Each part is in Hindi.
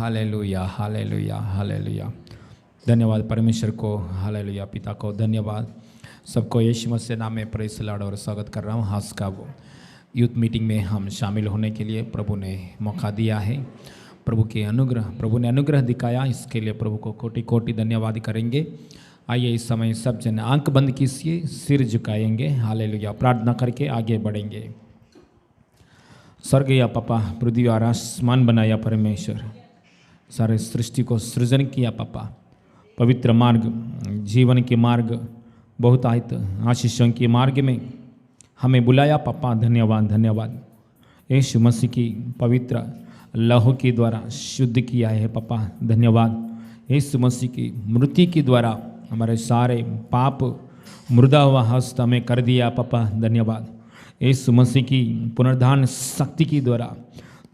Hallelujah, hallelujah, hallelujah. धन्यवाद परमेश्वर को, हालेलुया। पिता को धन्यवाद। सबको यीशु मसीह नाम में प्रेज़ लॉर्ड और स्वागत कर रहा हूँ। हास का वो यूथ मीटिंग में हम शामिल होने के लिए प्रभु ने मौका दिया है। प्रभु ने अनुग्रह दिखाया, इसके लिए प्रभु को कोटि कोटि धन्यवाद करेंगे। आइए इस समय सब जन आंख बंद कीजिए, सिर झुकाएंगे, हालेलुया, प्रार्थना करके आगे बढ़ेंगे। स्वर्ग या पापा, पृथ्वी और आसमान बनाया परमेश्वर, सारे सृष्टि को सृजन किया पापा। पवित्र मार्ग, जीवन के मार्ग, बहुतायत आशीषों के मार्ग में हमें बुलाया पापा। धन्यवाद, धन्यवाद। यीशु मसीह की पवित्र लहू के द्वारा शुद्ध किया है पापा। धन्यवाद। यीशु मसीह की मृत्यु के द्वारा हमारे सारे पाप मुर्दा हुआ हस्त हमें कर दिया पापा। धन्यवाद। यीशु मसीह की पुनरुद्धान शक्ति के द्वारा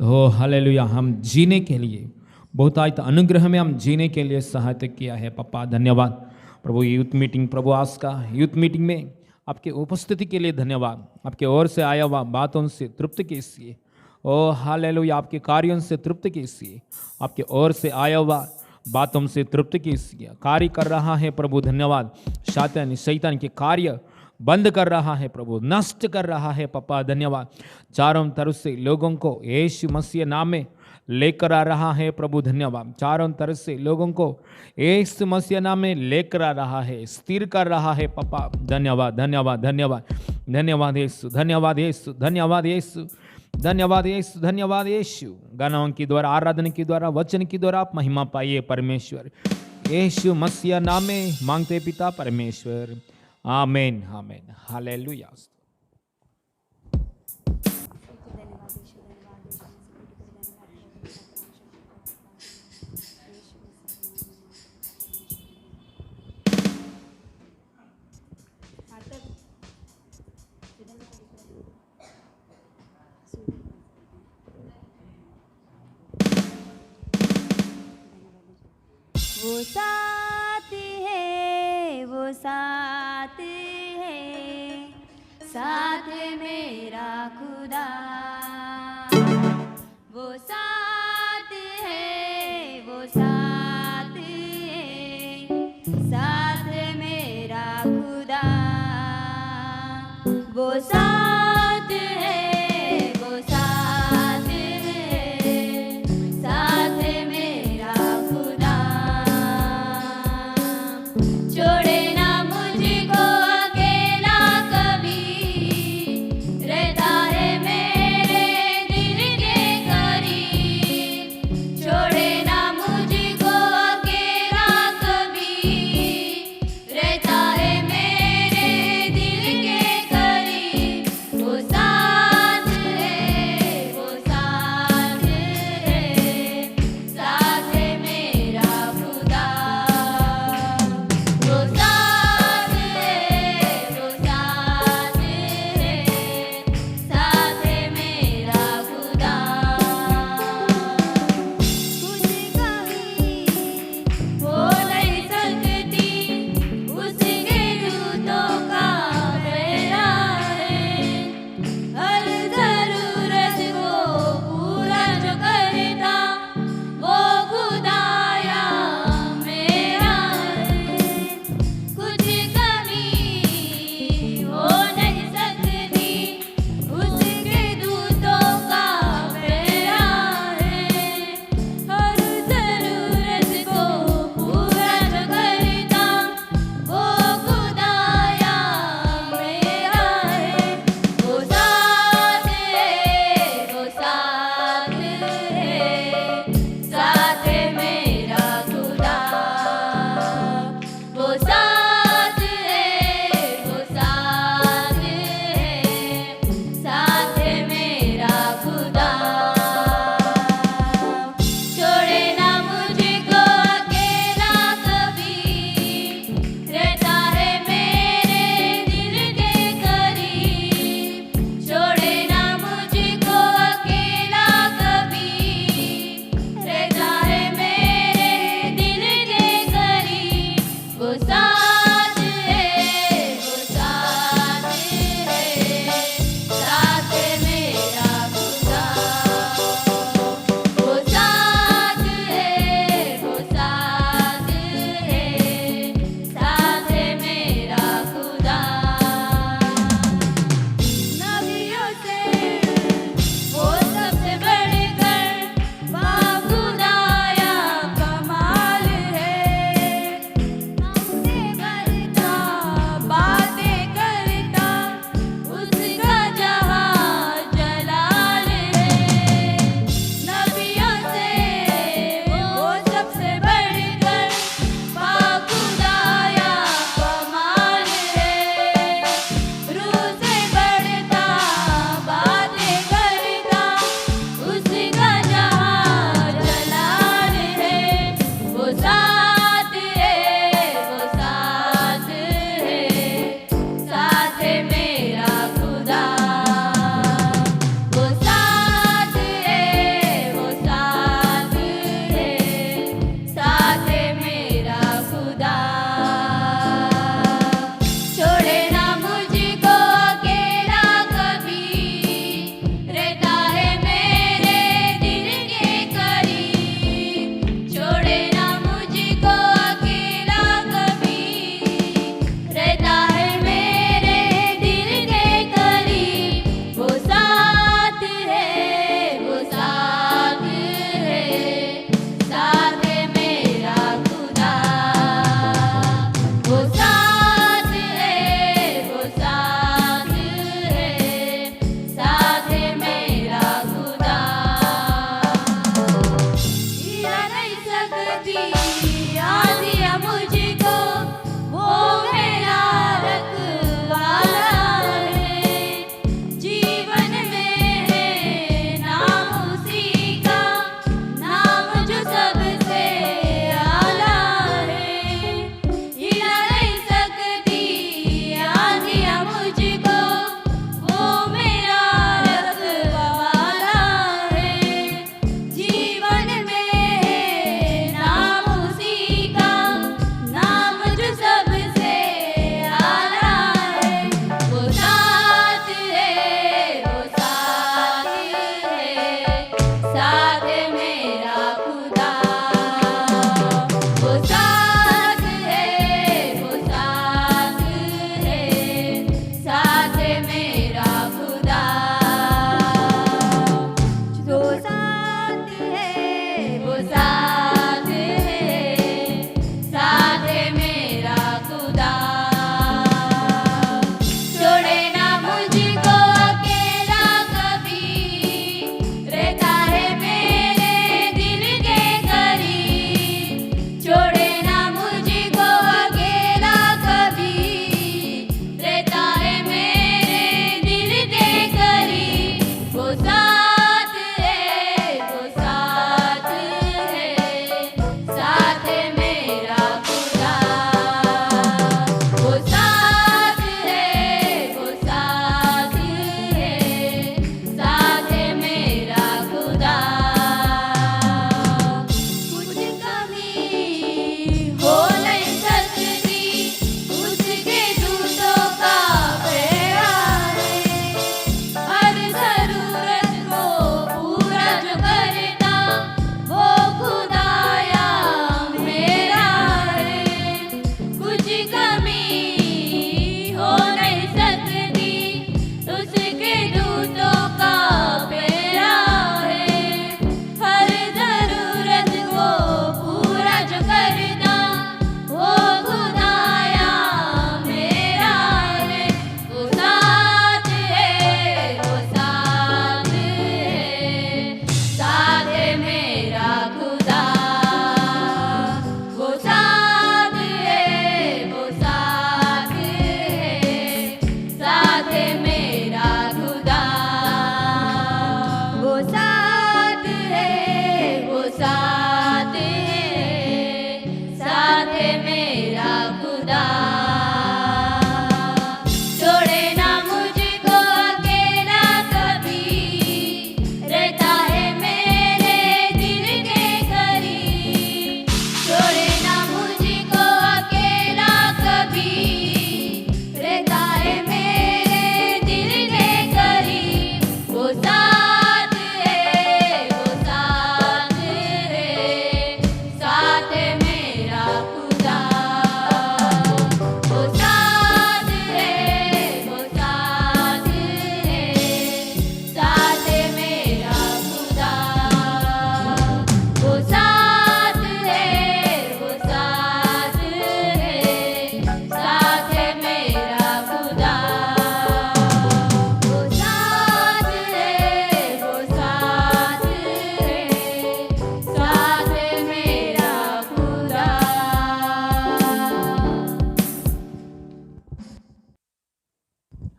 हो हालेलुया हम जीने के लिए, बहुतायत अनुग्रह में हम जीने के लिए सहायता किया है पापा। धन्यवाद प्रभु। यूथ मीटिंग, प्रभु आज का यूथ मीटिंग में आपके उपस्थिति के लिए धन्यवाद। आपके ओर से आया हुआ बातों से तृप्त कीजिए। ओ हालेलुया, आपके कार्यों से तृप्त कीजिए। आपके ओर से आया हुआ बातों से तृप्त कीजिए। कार्य कर रहा है प्रभु। धन्यवाद। शैतान के कार्य बंद कर रहा है प्रभु, नष्ट कर रहा है पापा। धन्यवाद। चारों तरफ से लोगों को यीशु मसीह नाम में लेकर आ रहा है प्रभु। धन्यवाद। चारों तरफ से लोगों को यीशु मसीह नाम में लेकर आ रहा है, स्थिर कर रहा है पापा। धन्यवाद, धन्यवाद, धन्यवाद, धन्यवाद यीशु, धन्यवाद यीशु, धन्यवाद यीशु, धन्यवाद यीशु, धन्यवाद यीशु। गानों के द्वारा, आराधना के द्वारा, वचन के द्वारा आप महिमा पाइए परमेश्वर। यीशु मसीह नाम में मांगते पिता परमेश्वर, आमीन, आमीन, हालेलुया। वो साथ है, वो साथ है, साथ मेरा खुदा। वो साथ है, वो साथ है, साथ मेरा खुदा। वो साथ है, वो साथ है, साथ मेरा खुदा। छोड़े ना मुझको अकेला कभी, रहता है मेरे दिल के करीब। छोड़े ना मुझको अकेला कभी, रहता है मेरे दिल के करीब।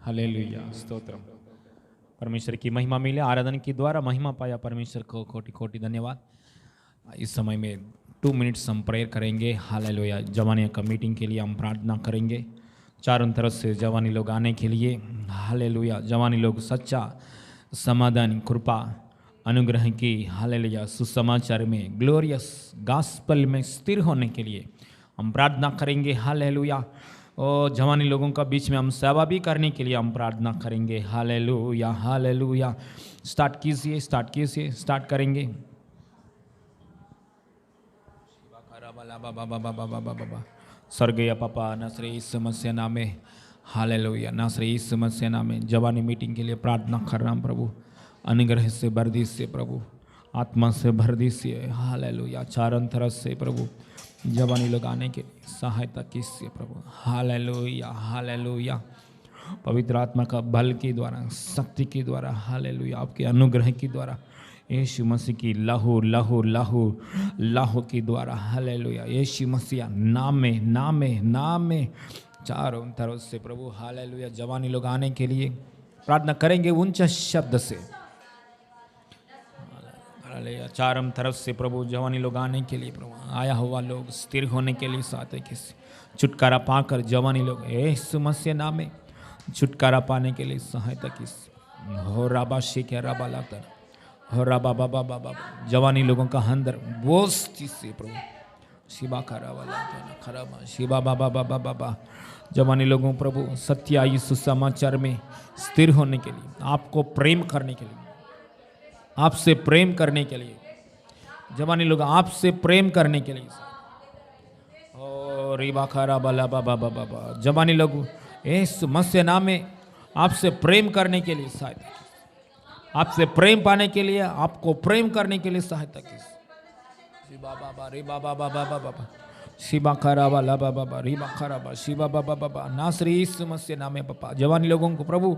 हालेलुया, स्तोत्रम। परमेश्वर की महिमा मिले, आराधना के द्वारा महिमा पाया परमेश्वर को कोटि कोटि धन्यवाद। इस समय में 2 मिनट्स हम प्रेयर करेंगे। हालेलुया। जवानी का मीटिंग के लिए हम प्रार्थना करेंगे, चारों तरफ से जवानी लोग आने के लिए। हालेलुया। जवानी लोग सच्चा समाधान, कृपा, अनुग्रह की हालेलुया सुसमाचार में, ग्लोरियस गॉस्पेल में स्थिर होने के लिए हम प्रार्थना करेंगे। हालेलुया। और जवानी लोगों का बीच में हम सेवा भी करने के लिए हम प्रार्थना करेंगे। Hallelujah, hallelujah. स्टार्ट कीजिए, स्टार्ट कीजिए, स्टार्ट करेंगे। स्वर्गीय पापा, नासरी यीशु मसीह नाम में, हालेलुया, नासरी यीशु मसीह नाम में जवानी मीटिंग के लिए प्रार्थना कर रहा हूँ प्रभु। अनुग्रह से भर दीजिए प्रभु, आत्मा से भर दीजिए। हालेलुया। चारों तरफ से प्रभु जवानी लोग आने के लिए सहायता कीजिए प्रभु। Hallelujah, hallelujah. पवित्र आत्मा का बल के द्वारा, शक्ति के द्वारा, हालेलुया, आपके अनुग्रह के द्वारा, यीशु मसीह की लहू लहू लहू लहू के द्वारा, हालेलुया, यीशु मसीह नाम में, नाम में, नाम में चारों तरफ से प्रभु हालेलुया जवानी लोग आने के लिए प्रार्थना करेंगे ऊंचा शब्द से। हालेलुया। चारों तरफ से प्रभु जवानी लोग आने के लिए प्रभु, आया हुआ लोग स्थिर होने के लिए साथ किसी छुटकारा पाकर जवानी लोग यीशु मसीह नाम में छुटकारा पाने के लिए सहायता की हो। राबा शेख राबा लाता हो, राबा बाबा बाबा जवानी लोगों का अंदर बोझ से प्रभु शिवा खरा वाला खराबा शिवा बाबा बाबा बाबा जवानी लोगों प्रभु सत्य सुसमाचार में स्थिर होने के लिए, आपको प्रेम करने के लिए, आपसे प्रेम करने के लिए, जवानी लोग आपसे प्रेम करने के लिए, ओ रिबा खरा बाला बाबा बाबा बाबा जवानी लोग यीशु मसीह नाम में आपसे प्रेम करने के लिए सहायता, आपसे प्रेम पाने के लिए, आपको प्रेम करने के लिए सहायता की। शिवा बाबा रे बाबा बाबा बाबा शिवा खराबा ला बाबा रिबा खराबा शिवा बाबा बाबा नासरी यीशु मसीह नाम में पापा जवानी लोगों को प्रभु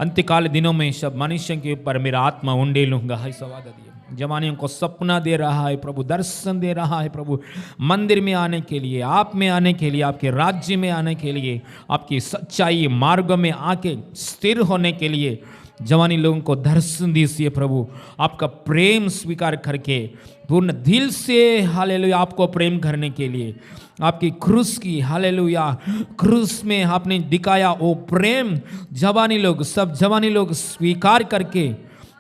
अंत्यकाल दिनों में सब मनुष्य के ऊपर मेरा आत्मा उंडे लूंगा है सवाद दिए। जवानियों को सपना दे रहा है प्रभु, दर्शन दे रहा है प्रभु, मंदिर में आने के लिए, आप में आने के लिए, आपके राज्य में आने के लिए, आपकी सच्चाई मार्ग में आके स्थिर होने के लिए जवानी लोगों को दर्शन दीजिए प्रभु। आपका प्रेम स्वीकार करके पूर्ण दिल से हालेलुया आपको प्रेम करने के लिए, आपकी क्रूस की हालेलुया क्रूस में आपने दिखाया वो प्रेम जवानी लोग, सब जवानी लोग स्वीकार करके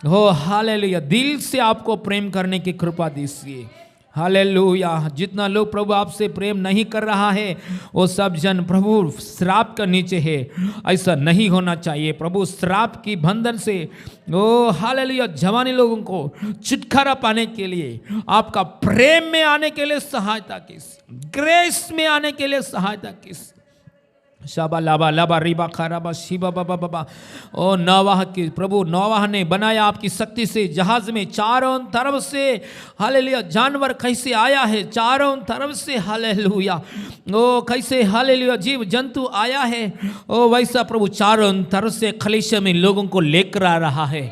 हो हालेलुया दिल से आपको प्रेम करने की कृपा दीजिए। हालेलुया। जितना लोग प्रभु आपसे प्रेम नहीं कर रहा है वो सब जन प्रभु श्राप का नीचे है, ऐसा नहीं होना चाहिए प्रभु। श्राप की बंधन से ओ हालेलुया जवानी लोगों को छुटकारा पाने के लिए, आपका प्रेम में आने के लिए सहायता किस, ग्रेस में आने के लिए सहायता किस। शाबा लाबा लाबा रिबा खराबा शिबा बाबा बाबा ओ नौवाह की प्रभु, नौवाह ने बनाया आपकी शक्ति से जहाज में, चारों तरफ से हालेलुया जानवर कैसे आया है, चारों तरफ से हालेलुया ओ कैसे हालेलुया जीव जंतु आया है, ओ वैसा प्रभु चारों तरफ से खलीशा में लोगों को लेकर आ रहा है,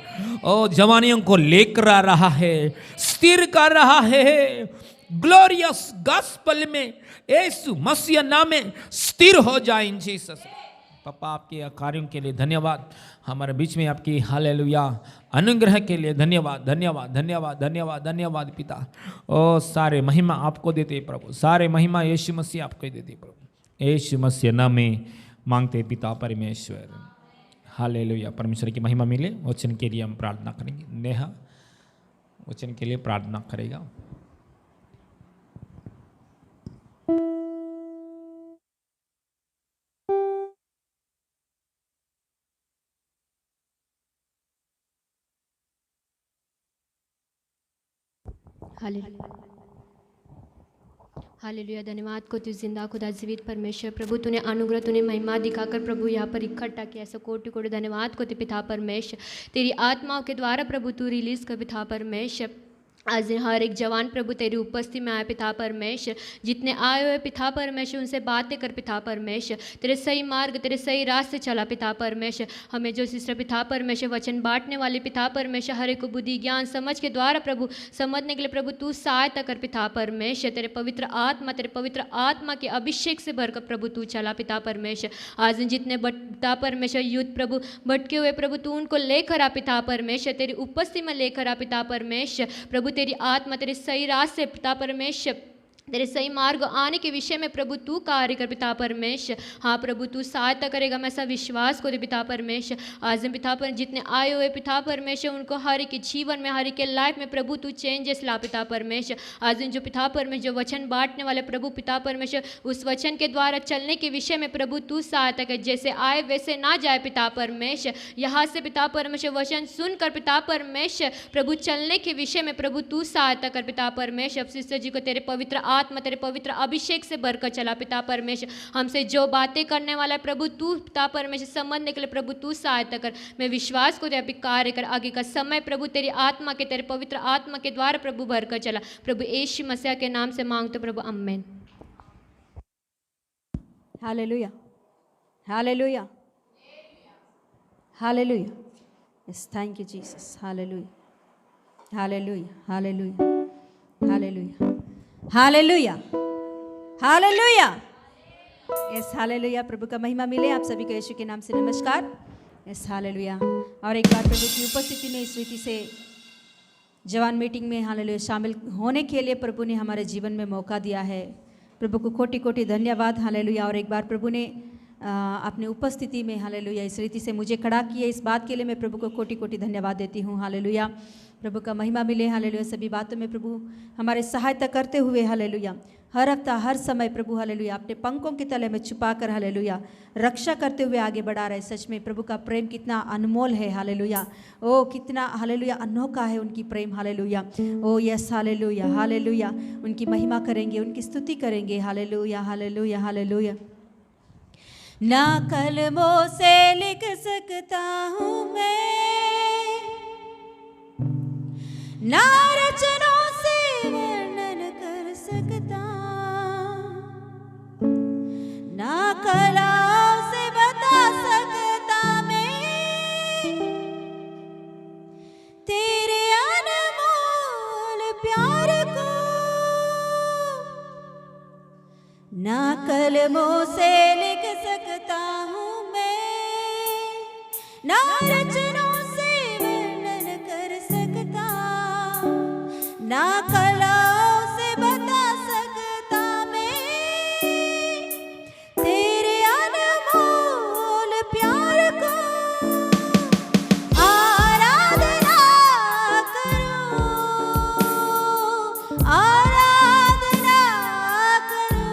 ओ जवानियों को लेकर आ रहा है, स्थिर कर रहा है। ग्लोरियस गॉस्पेल में यीशु मसीह नाम में स्थिर हो जाए इन जीसस। पापा आपके कार्यों के लिए धन्यवाद, हमारे बीच में आपकी हालेलुया अनुग्रह के लिए धन्यवाद धन्यवाद धन्यवाद धन्यवाद धन्यवाद पिता। ओ सारे महिमा आपको देते प्रभु, सारे महिमा यीशु मसीह आपको देते प्रभु, यीशु मसीह नाम में मांगते पिता परमेश्वर, हालेलुया। परमेश्वर की महिमा मिले। वचन के लिए हम प्रार्थना करेंगे। नेहा वचन के लिए प्रार्थना करेगा। हालेलुया। धन्यवाद को तू जिंदा खुदा जीवित परमेश्वर प्रभु, तूने अनुग्रह तूने महिमा दिखाकर प्रभु यहाँ पर इकट्ठा किया, ऐसा कोटि कोटि धन्यवाद को पिता परमेश्वर। तेरी आत्माओं के द्वारा प्रभु तू रिलीज कर पिता परमेश्वर, आज दिन हर एक जवान प्रभु तेरी उपस्थिति में आए पिता परमेश्वर, जितने आए हुए पिता परमेश्वर उनसे बातें कर पिता परमेश्वर, तेरे सही मार्ग तेरे सही रास्ते चला पिता परमेश्वर। हमें जो सिस्टर पिता परमेश्वर वचन बांटने वाले पिता परमेश्वर, हर एक को बुद्धि ज्ञान समझ के द्वारा प्रभु समझने के लिए प्रभु तू सहायता कर पिता परमेश्वर। तेरे पवित्र आत्मा के अभिषेक से भरकर प्रभु तू चला पिता परमेश्वर। आज दिन जितने पिता परमेश्वर यूथ प्रभु भटके हुए प्रभु तू उनको लेकर आ पिता परमेश्वर, तेरी उपस्थिति में लेकर आ पिता परमेश्वर। प्रभु तेरी आत्मा तेरे सही रास्ते पिता परमेश्वर, तेरे सही मार्ग आने के विषय में प्रभु तू कार्य कर पिता परमेश्वर। हाँ प्रभु तू सहायता करेगा, मैं ऐसा विश्वास को दे पिता परमेश्वर। आज दिन पिता पर जितने आए हुए पिता परमेश्वर उनको हर एक के जीवन में हर एक के लाइफ में प्रभु तू चेंजेस ला पिता परमेश्वर। आज दिन जो पिता परमेश्वर जो वचन बांटने वाले प्रभु पिता परमेश्वर, उस वचन के द्वारा चलने के विषय में प्रभु तू सहायता कर, जैसे आए वैसे ना जाए पिता परमेश्वर। यहाँ से पिता परमेश्वर वचन सुनकर पिता परमेश्वर प्रभु चलने के विषय में प्रभु तू सहायता कर पिता परमेश्वर। सिस्टर जी को तेरे पवित्र आत्मा तेरे पवित्र अभिषेक से भरकर चला पिता परमेश्वर। हमसे जो बातें करने वाला है प्रभु तू पिता परमेश्वर समझने के लिए प्रभु तू सहायता कर। मैं विश्वास को दे अभी कार्य कर, आगे का समय प्रभु तेरी आत्मा के तेरे पवित्र आत्मा के द्वारा प्रभु भरकर चला। प्रभु यीशु मसीह के नाम से मांगते प्रभु, आमीन। Hallelujah, hallelujah, hallelujah. Yes, thank you Jesus. Hallelujah, hallelujah, hallelujah, hallelujah, hallelujah, hallelujah. Yes, hallelujah. प्रभु का महिमा मिले आप सभी को यीशु के नाम से नमस्कार। Yes, hallelujah. और एक बार प्रभु की उपस्थिति में इस रीति से जवान मीटिंग में हालेलुया शामिल होने के लिए प्रभु ने हमारे जीवन में मौका दिया है। प्रभु को कोटि कोटि धन्यवाद। हालेलुया। और एक बार प्रभु ने अपनी उपस्थिति में हालेलुया इस रीति से मुझे खड़ा किया, इस बात के लिए मैं प्रभु को कोटि कोटि धन्यवाद देती हूँ। हालेलुया। प्रभु का महिमा मिले। हालेलुया। सभी बातों में प्रभु हमारे सहायता करते हुए हालेलुया हर हफ्ता हर समय प्रभु हालेलुया अपने पंखों के तले में छुपा कर हालेलुया रक्षा करते हुए आगे बढ़ा रहे। सच में प्रभु का प्रेम कितना अनमोल है। हालेलुया। ओ कितना हालेलुया अनोखा है उनकी प्रेम। Hallelujah. Oh yes, hallelujah, hallelujah. उनकी महिमा करेंगे, उनकी स्तुति करेंगे। Hallelujah, hallelujah, hallelujah. ना कलमों से लिख सकता हूँ मैं, ना रचनों से वर्णन कर सकता, ना कलाओं से बता सकता मैं तेरे अनमोल प्यार को, ना कलमों से लिख सकता हूँ मैं, ना रचनों से वर्णन कर सकता, ना कलाओं से बता सकता मैं तेरे अनमोल प्यार को। आराधना करो, आराधना करो,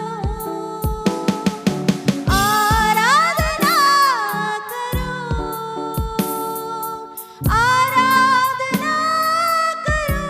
आराधना करो, आराधना करो।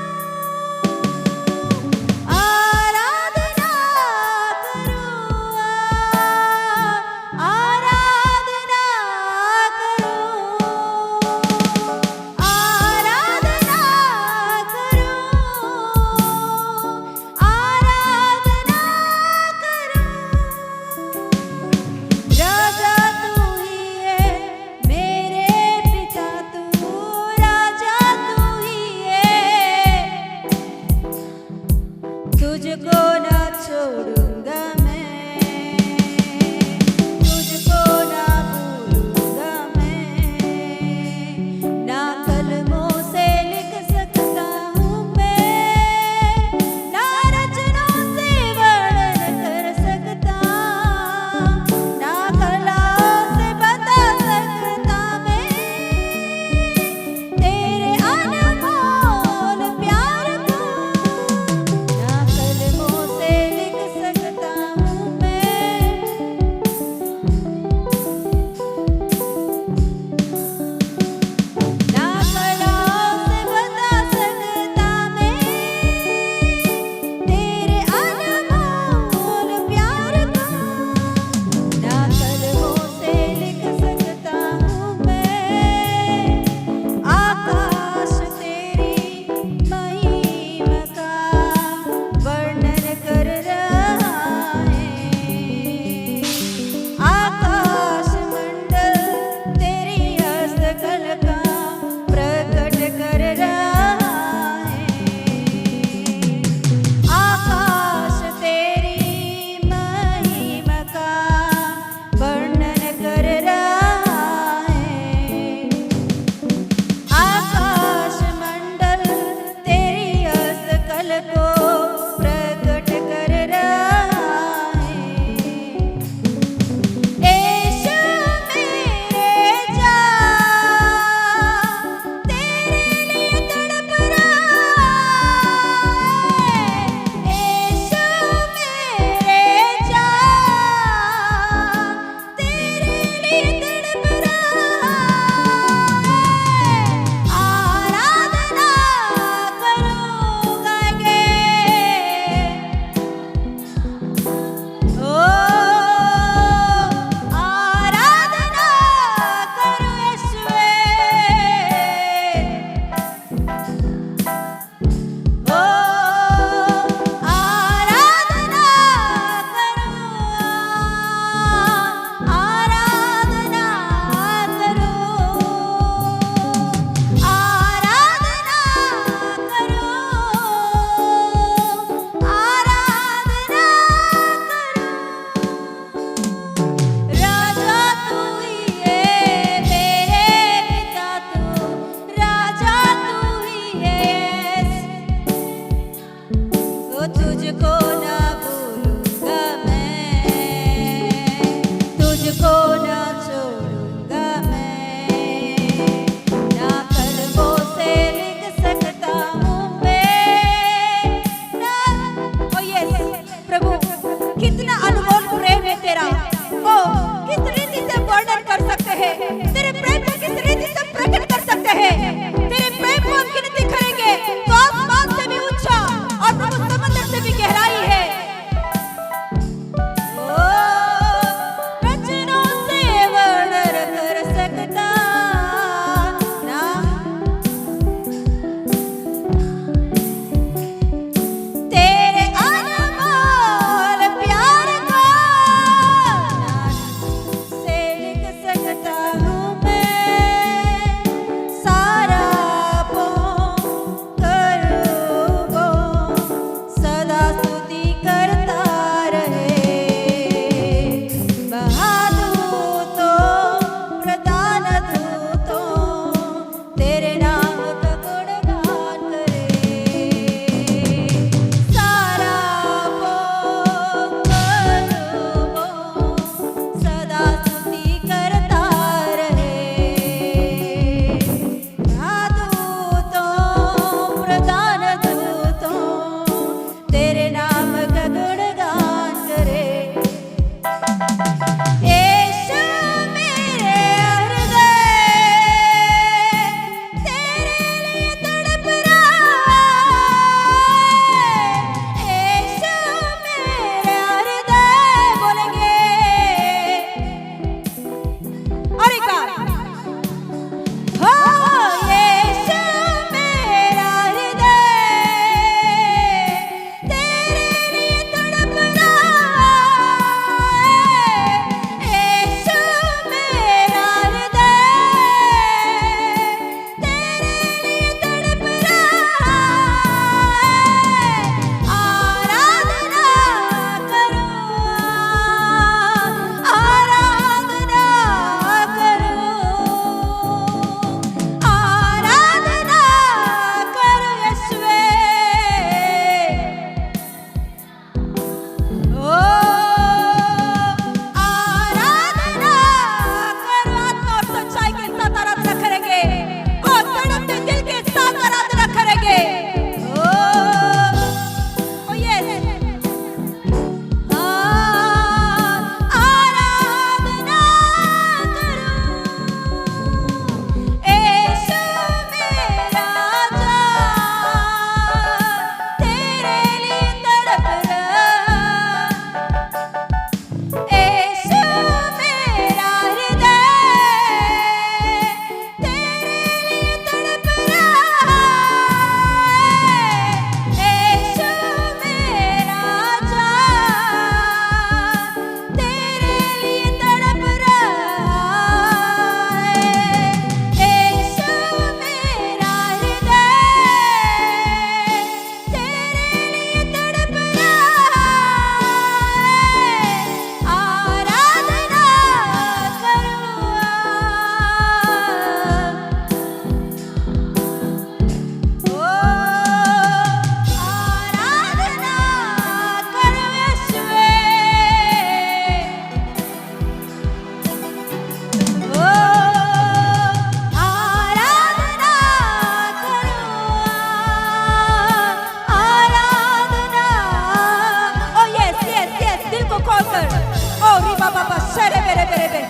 ओ रिबा बाबा सरे बेरे बेरे बे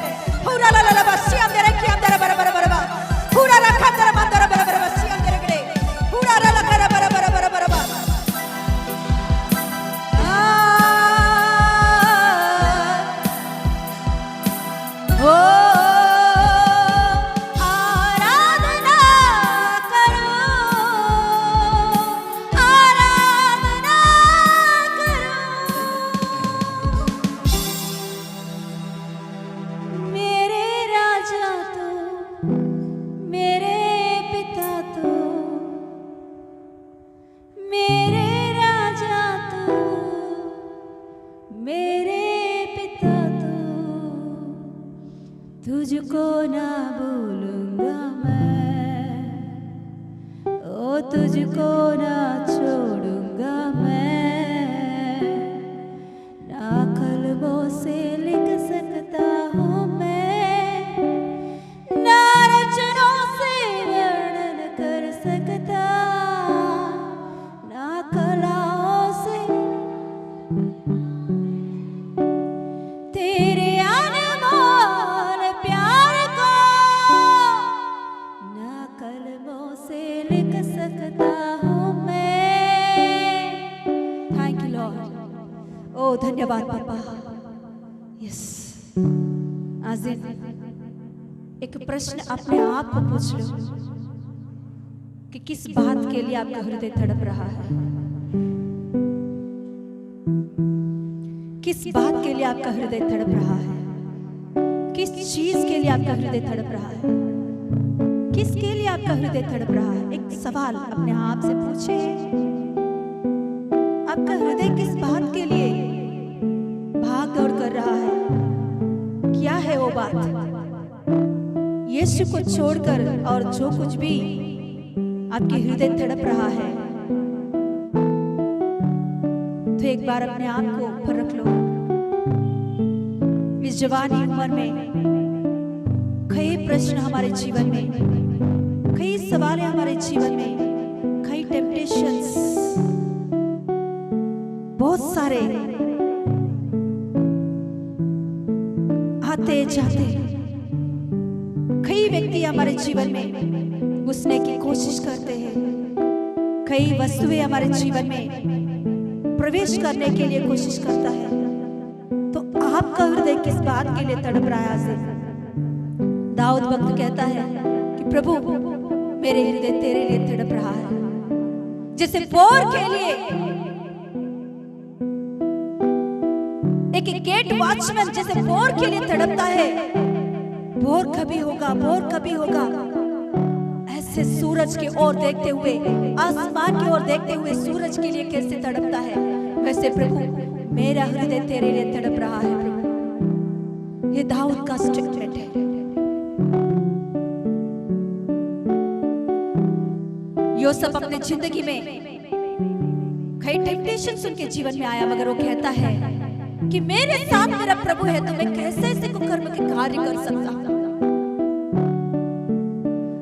हुरा ला ला ला बसी अंदर की अंदर बर बर बर बर हुरा रखा अंदर मंदर बर बर बसी अंदर गड़े हुरा ला ला कर बर बर बर बर बर ओ तुझको ना भूलूंगा मैं, ओ तुझको ना छोड़ूंगा मैं, ना कलमों से लिख सकता हूँ मैं, ना रचनों से वर्णन कर सकता, ना कलाओं से तेरे ओ धन्यवाद पापा। यस, आज एक प्रश्न अपने आप को पूछ लो कि किस बात के लिए आपका हृदय तड़प रहा है, किस बात के लिए आपका हृदय तड़प रहा है, किस चीज के लिए आपका हृदय तड़प रहा है, किसके लिए आपका हृदय तड़प रहा है। एक सवाल अपने आप से पूछे, आपका हृदय किस बात के लिए भाग दौड़ कर रहा है, क्या है वो बात। यीशु को छोड़कर और जो कुछ भी आपके हृदय तड़प रहा है, तो एक बार अपने आप को ऊपर रख लो। इस जवानी उम्र में कई प्रश्न हमारे जीवन में, कई सवाल हमारे जीवन में, कई टेम्पटेशंस बहुत सारे आते जाते, कई व्यक्ति हमारे जीवन में घुसने की कोशिश करते हैं, कई वस्तुएं हमारे जीवन में प्रवेश करने के लिए कोशिश करता है। तो आपका हृदय किस बात के लिए तड़प रहा है। आज दाऊद भक्त कहता है कि प्रभु मेरे हृदय तेरे लिए तड़प रहा है, जैसे बोर के लिए एक गेट वॉचमैन जैसे बोर के लिए तड़पता है, बोर कभी होगा, बोर कभी होगा, ऐसे सूरज की ओर देखते हुए, आसमान की ओर देखते हुए सूरज के लिए कैसे तड़पता है, वैसे प्रभु मेरा हृदय तेरे लिए तड़प रहा है। प्रभु, ये दाऊद का स्टेटमेंट है। यूसुफ अपने जिंदगी में कई टेम्पटेशंस उनके जीवन में आया, मगर वो कहता है कि मेरे साथ मेरा प्रभु है, तो मैं कैसे ऐसे कुकर्म के कार्य कर सकता।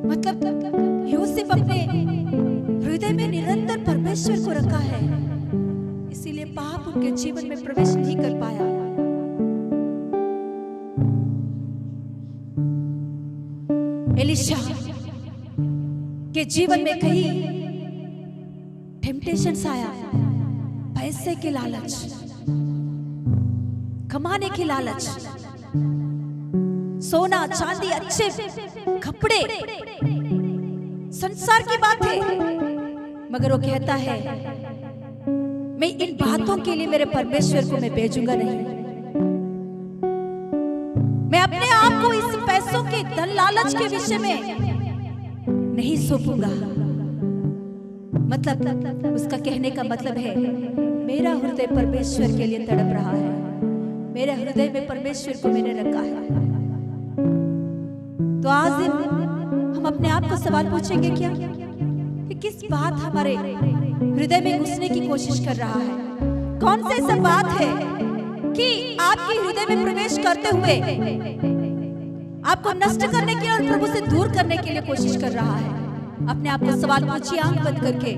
मतलब यूसुफ अपने हृदय में निरंतर परमेश्वर को रखा है, इसीलिए पाप उनके जीवन में प्रवेश नहीं कर पाया। एलिशा के जीवन में कई टेम्पटेशंस आया, पैसे के लालच, कमाने की लालच, सोना चांदी, अच्छे कपड़े, संसार की बात है, मगर वो कहता है मैं इन बातों के लिए मेरे परमेश्वर को मैं भेजूंगा नहीं, मैं अपने आप को इस पैसों के धन लालच के विषय में नहीं सौंपूंगा। मतलब उसका कहने का मतलब है मेरा हृदय परमेश्वर के लिए तड़प रहा है, मेरे हृदय में परमेश्वर को मैंने रखा है। तो आज हम अपने आप को सवाल पूछेंगे क्या कि किस बात हमारे हृदय में घुसने की कोशिश कर रहा है, कौन सी ऐसी बात है कि आपके हृदय में प्रवेश करते हुए आपको नष्ट करने के लिए और प्रभु से दूर करने के लिए कोशिश कर रहा है। अपने आप को सवाल पूछिए आंख बंद करके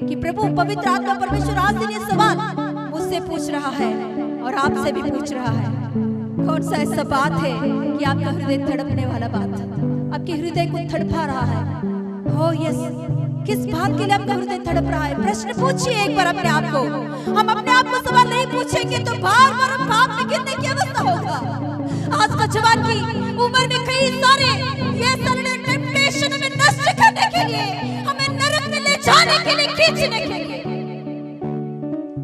कि प्रभु, पवित्र आत्मा परमेश्वर आज दिन ये सवाल मुझसे पूछ रहा है और आपसे भी पूछ रहा है, कौन सा ऐसा बात है कि आपका हृदय तड़पने वाला बात, आपके हृदय को तड़पा रहा है? हो यस, किस बात के लिए आपका हृदय तड़प रहा है? प्रश्न पूछिए एक बार अपने आप को। हम अपने आप को सवाल नहीं पूछेंगे तो बार बार हम पाप में गिरने की अवस्था होगा। आज का जवान की उम्र में कई सारे ये सारे टेम्पटेशन हमें नष्ट करने के लिए, हमें नरक में ले जाने के लिए, खींचने के लिए।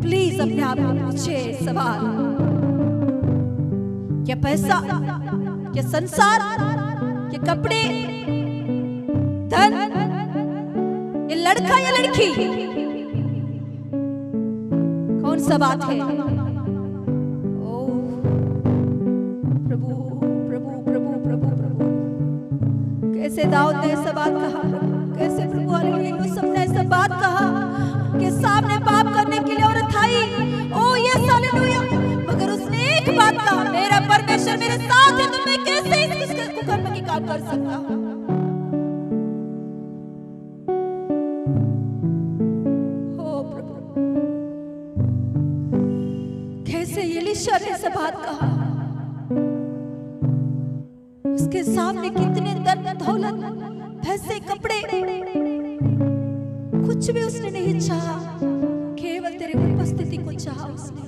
प्लीज अपने आप को पूछिए सवाल, क्या पैसा, क्या संसार, क्या कपड़े, धन, ये लड़का या लड़की, कौन सा बात है? ओ प्रभु प्रभु प्रभु प्रभु प्रभु, कैसे दाऊद ने ऐसा बात कहा, कैसे प्रभु हालेलुया यूसुफ ने ऐसा बात कहा कि सामने पाप करने के लिए औरत आई, ओ यस हालेलुया, मगर उसने एक बात कहा, मेरा परमेश्वर मेरे साथ है तो मैं कैसे इस कुकर्म की काम कर सकता हूं? एलीशा ने ऐसा बात कहा, उसके सामने कितने धन दौलत, पैसे, कपड़े, कुछ भी उसने नहीं चाहा, केवल तेरी उपस्थिति को चाहा उसने।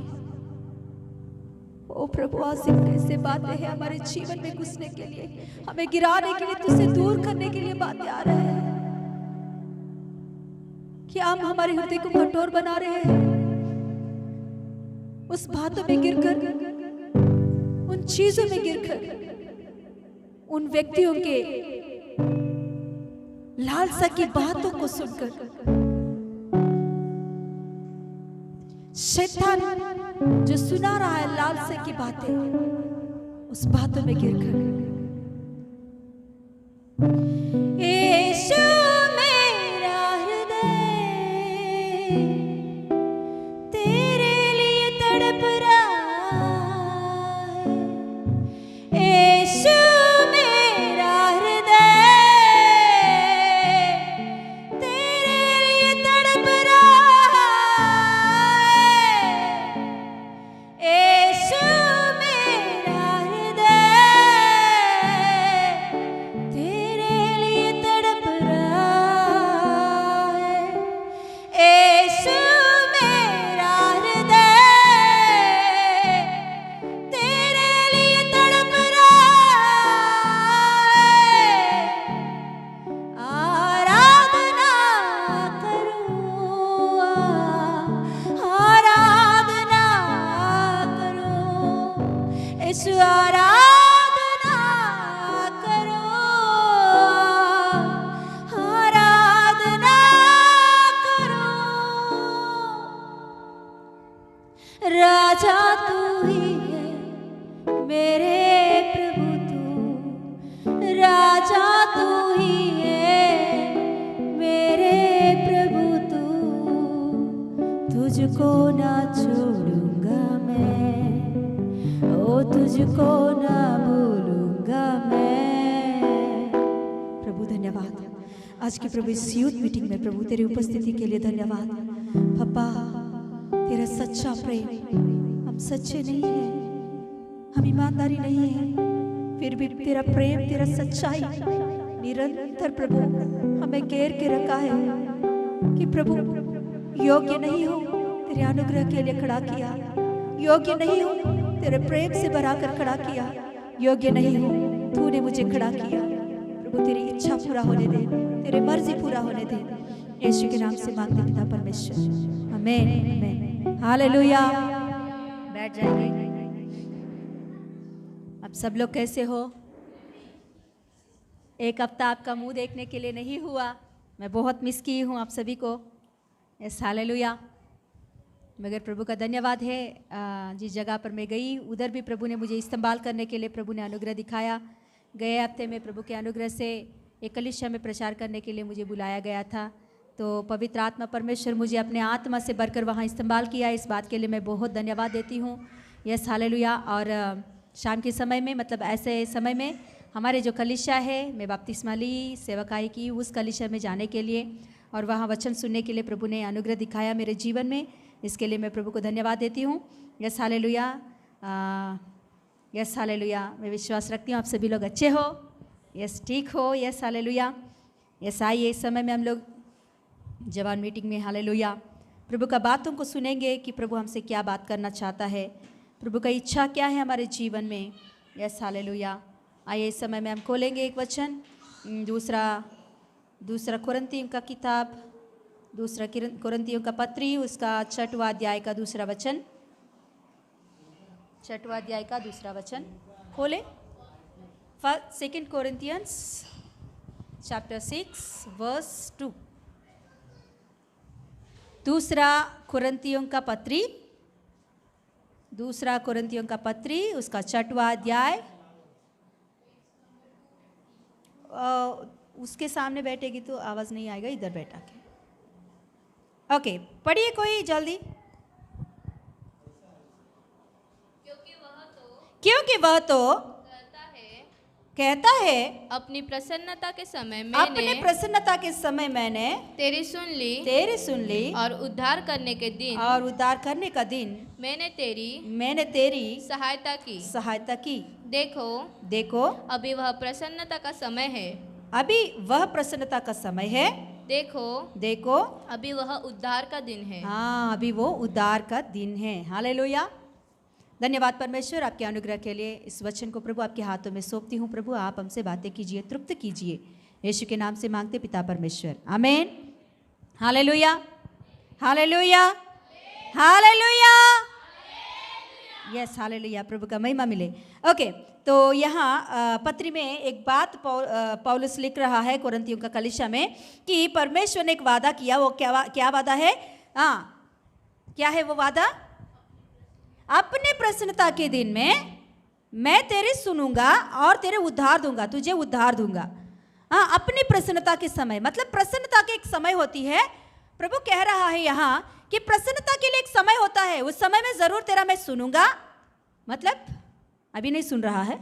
ओ प्रभु, आज ऐसे बातें हैं हमारे जीवन में घुसने के लिए, हमें गिराने के लिए, तुझसे दूर करने के लिए बातें आ रहे हैं। क्या हम हमारे हृदय को कठोर बना रहे हैं? उस बातों में गिरकर, उन चीजों में गिरकर, उन व्यक्तियों के लालसा की बातों को सुनकर, शैतान जो सुना रहा है लालसा की बातें, उस बातों में गिरकर यीशु मेरा हृदय तेरे लिए तड़प रहा है, यीशु मेरा हृदय तेरे लिए तड़प रहा है, यीशु मेरा हृदय तेरे लिए तड़प रहा है, यीशु मेरा हृदय तेरे लिए तड़प रहा है। आराधना करूं, आराधना करूं, यीशु आराधना करूं, आराधना करूं। राजा तू ही है मेरे प्रभु, तू राजा तू ही है मेरे प्रभु, तू तुझको ना छोड़ूंगा मैं, ओ तुझको ना भूलूंगा मैं। प्रभु धन्यवाद आज की प्रभु इस यूथ मीटिंग में, प्रभु तेरी उपस्थिति के लिए धन्यवाद। पापा तेरा सच्चा प्रेम, हम सच्चे नहीं हैं, हम ईमानदारी नहीं है, फिर भी तेरा प्रेम, तेरा सच्चाई निरंतर प्रभु हमें घेर के रखा है कि प्रभु योग्य नहीं हो तेरे अनुग्रह के लिए खड़ा किया, योग्य नहीं हो तेरे प्रेम से भराकर खड़ा किया, योग्य नहीं हो तूने मुझे खड़ा किया। प्रभु तेरी इच्छा पूरा होने दे, तेरी मर्जी पूरा होने दे, यीशु के नाम से मांगते पिता परमेश्वर, आमीन आमीन हालेलुया। बैठ जाइए। अब सब लोग कैसे हो? एक हफ्ता आपका मुंह देखने के लिए नहीं हुआ, मैं बहुत मिस की हूँ आप सभी को। Yes hallelujah. मगर प्रभु का धन्यवाद है, जिस जगह पर मैं गई उधर भी प्रभु ने मुझे इस्तेमाल करने के लिए प्रभु ने अनुग्रह दिखाया। गए हफ्ते में प्रभु के अनुग्रह से एक कलीसिया में प्रचार करने के लिए मुझे बुलाया गया था, तो पवित्र आत्मा परमेश्वर मुझे अपने आत्मा से भरकर वहाँ इस्तेमाल किया। इस बात के लिए मैं बहुत धन्यवाद देती हूँ। Yes hallelujah. और शाम के समय में, मतलब ऐसे समय में हमारे जो कलीसिया है, मैं बपतिस्मा ली, सेवकाई की उस कलीसिया में जाने के लिए और वहाँ वचन सुनने के लिए प्रभु ने अनुग्रह दिखाया मेरे जीवन में। इसके लिए मैं प्रभु को धन्यवाद देती हूँ। Yes hallelujah, yes hallelujah. मैं विश्वास रखती हूँ आप सभी लोग अच्छे हो, यस ठीक हो। Yes hallelujah. यस आइए इस समय में हम लोग जवान मीटिंग में हालेलुया प्रभु का बातों को सुनेंगे कि प्रभु हमसे क्या बात करना चाहता है, प्रभु का इच्छा क्या है हमारे जीवन में। Yes hallelujah. आइए इस समय में हम खोलेंगे एक वचन, दूसरा कुरिन्थियों का किताब, दूसरा कुरिन्थियों का पत्री, उसका 6वां अध्याय का दूसरा वचन, 6वां अध्याय का दूसरा वचन खोले। 2 Corinthians chapter 6 verse 2। दूसरा कुरिन्थियों का पत्री उसका 6वां अध्याय। उसके सामने बैठेगी तो आवाज़ नहीं आएगा, इधर बैठा के। ओके, पढ़िए कोई जल्दी। क्योंकि वह तो कहता है अपनी प्रसन्नता के समय मैंने तेरी सुन ली और उद्धार करने का दिन मैंने तेरी सहायता की। देखो अभी वह प्रसन्नता का समय है। देखो अभी वह उद्धार का दिन है। हाँ, अभी वो उद्धार का दिन है। हालेलुया। धन्यवाद परमेश्वर आपके अनुग्रह के लिए। इस वचन को प्रभु आपके हाथों में सौंपती हूँ। प्रभु आप हमसे बातें कीजिए, तृप्त कीजिए। यीशु के नाम से मांगते पिता परमेश्वर, आमीन। Hallelujah, hallelujah, hallelujah. Yes hallelujah, प्रभु का महिमा मिले। ओके, तो यहाँ पत्री में एक बात पौलुस लिख रहा है कुरिन्थियों का कलीसिया में कि परमेश्वर ने एक वादा किया। वो क्या वादा है? हाँ, क्या है वो वादा? अपने प्रसन्नता के दिन में मैं तेरी सुनूंगा और तेरे उद्धार दूंगा, तुझे उद्धार दूंगा। हाँ, अपनी प्रसन्नता के समय, मतलब प्रसन्नता की एक समय होती है। प्रभु कह रहा है यहाँ कि प्रसन्नता के लिए एक समय होता है, उस समय में जरूर तेरा मैं सुनूंगा। मतलब अभी नहीं सुन रहा है,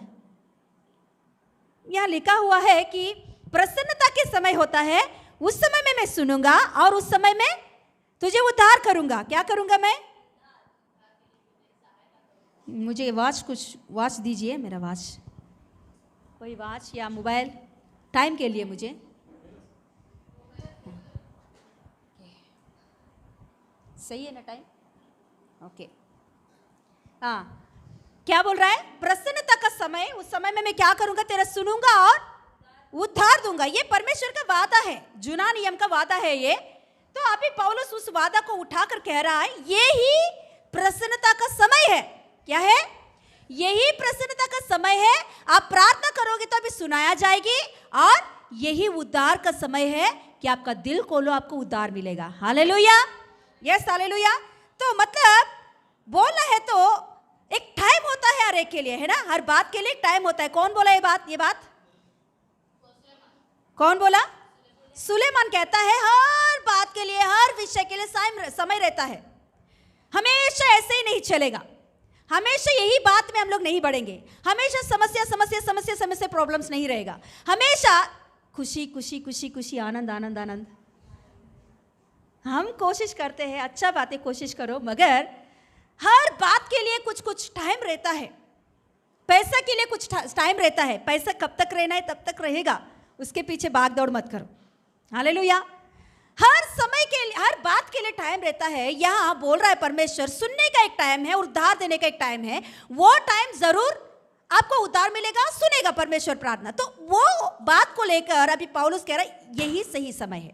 यहाँ लिखा हुआ है कि प्रसन्नता के समय होता है, उस समय में मैं सुनूंगा और उस समय में तुझे उद्धार करूंगा। क्या करूंगा मैं? मुझे वॉच दीजिए, मेरा वॉच, कोई वॉच या मोबाइल टाइम के लिए मुझे। सही है ना टाइम? ओके। हाँ, क्या बोल रहा है? प्रसन्नता का समय, उस समय में मैं क्या करूंगा? तेरा सुनूंगा और उद्धार दूंगा। ये परमेश्वर का वादा है, जुना नियम का वादा है ये। तो अभी पौलुस उस वादा को उठाकर कह रहा है ये ही प्रसन्नता का समय है। क्या है? यही प्रसन्नता का समय है। आप प्रार्थना करोगे तो अभी सुनाया जाएगी, और यही उद्धार का समय है कि आपका दिल खोलो, आपको उद्धार मिलेगा। Hallelujah, yes hallelujah. तो मतलब बोलना है तो एक टाइम होता है हर एक के लिए, है ना? हर बात के लिए एक टाइम होता है। कौन बोला ये बात? कौन बोला? सुलेमान कहता है हर बात के लिए, हर विषय के लिए समय रहता है। हमेशा ऐसे ही नहीं चलेगा, हमेशा यही बात में हम लोग नहीं बढ़ेंगे। हमेशा समस्या प्रॉब्लम्स नहीं रहेगा। हमेशा खुशी, आनंद। हम कोशिश करते हैं, अच्छा बातें कोशिश करो, मगर हर बात के लिए कुछ टाइम रहता है। पैसा के लिए कुछ टाइम रहता है। पैसा कब तक रहना है तब तक रहेगा, उसके पीछे भाग दौड़ मत करो। हालेलुया। हर समय के लिए, हर बात के लिए टाइम रहता है। यहाँ बोल रहा है परमेश्वर, सुनने का एक टाइम है, उद्धार देने का एक टाइम है। वो टाइम जरूर आपको उद्धार मिलेगा, सुनेगा परमेश्वर प्रार्थना। तो वो बात को लेकर अभी पौलुस कह रहा है यही सही समय है,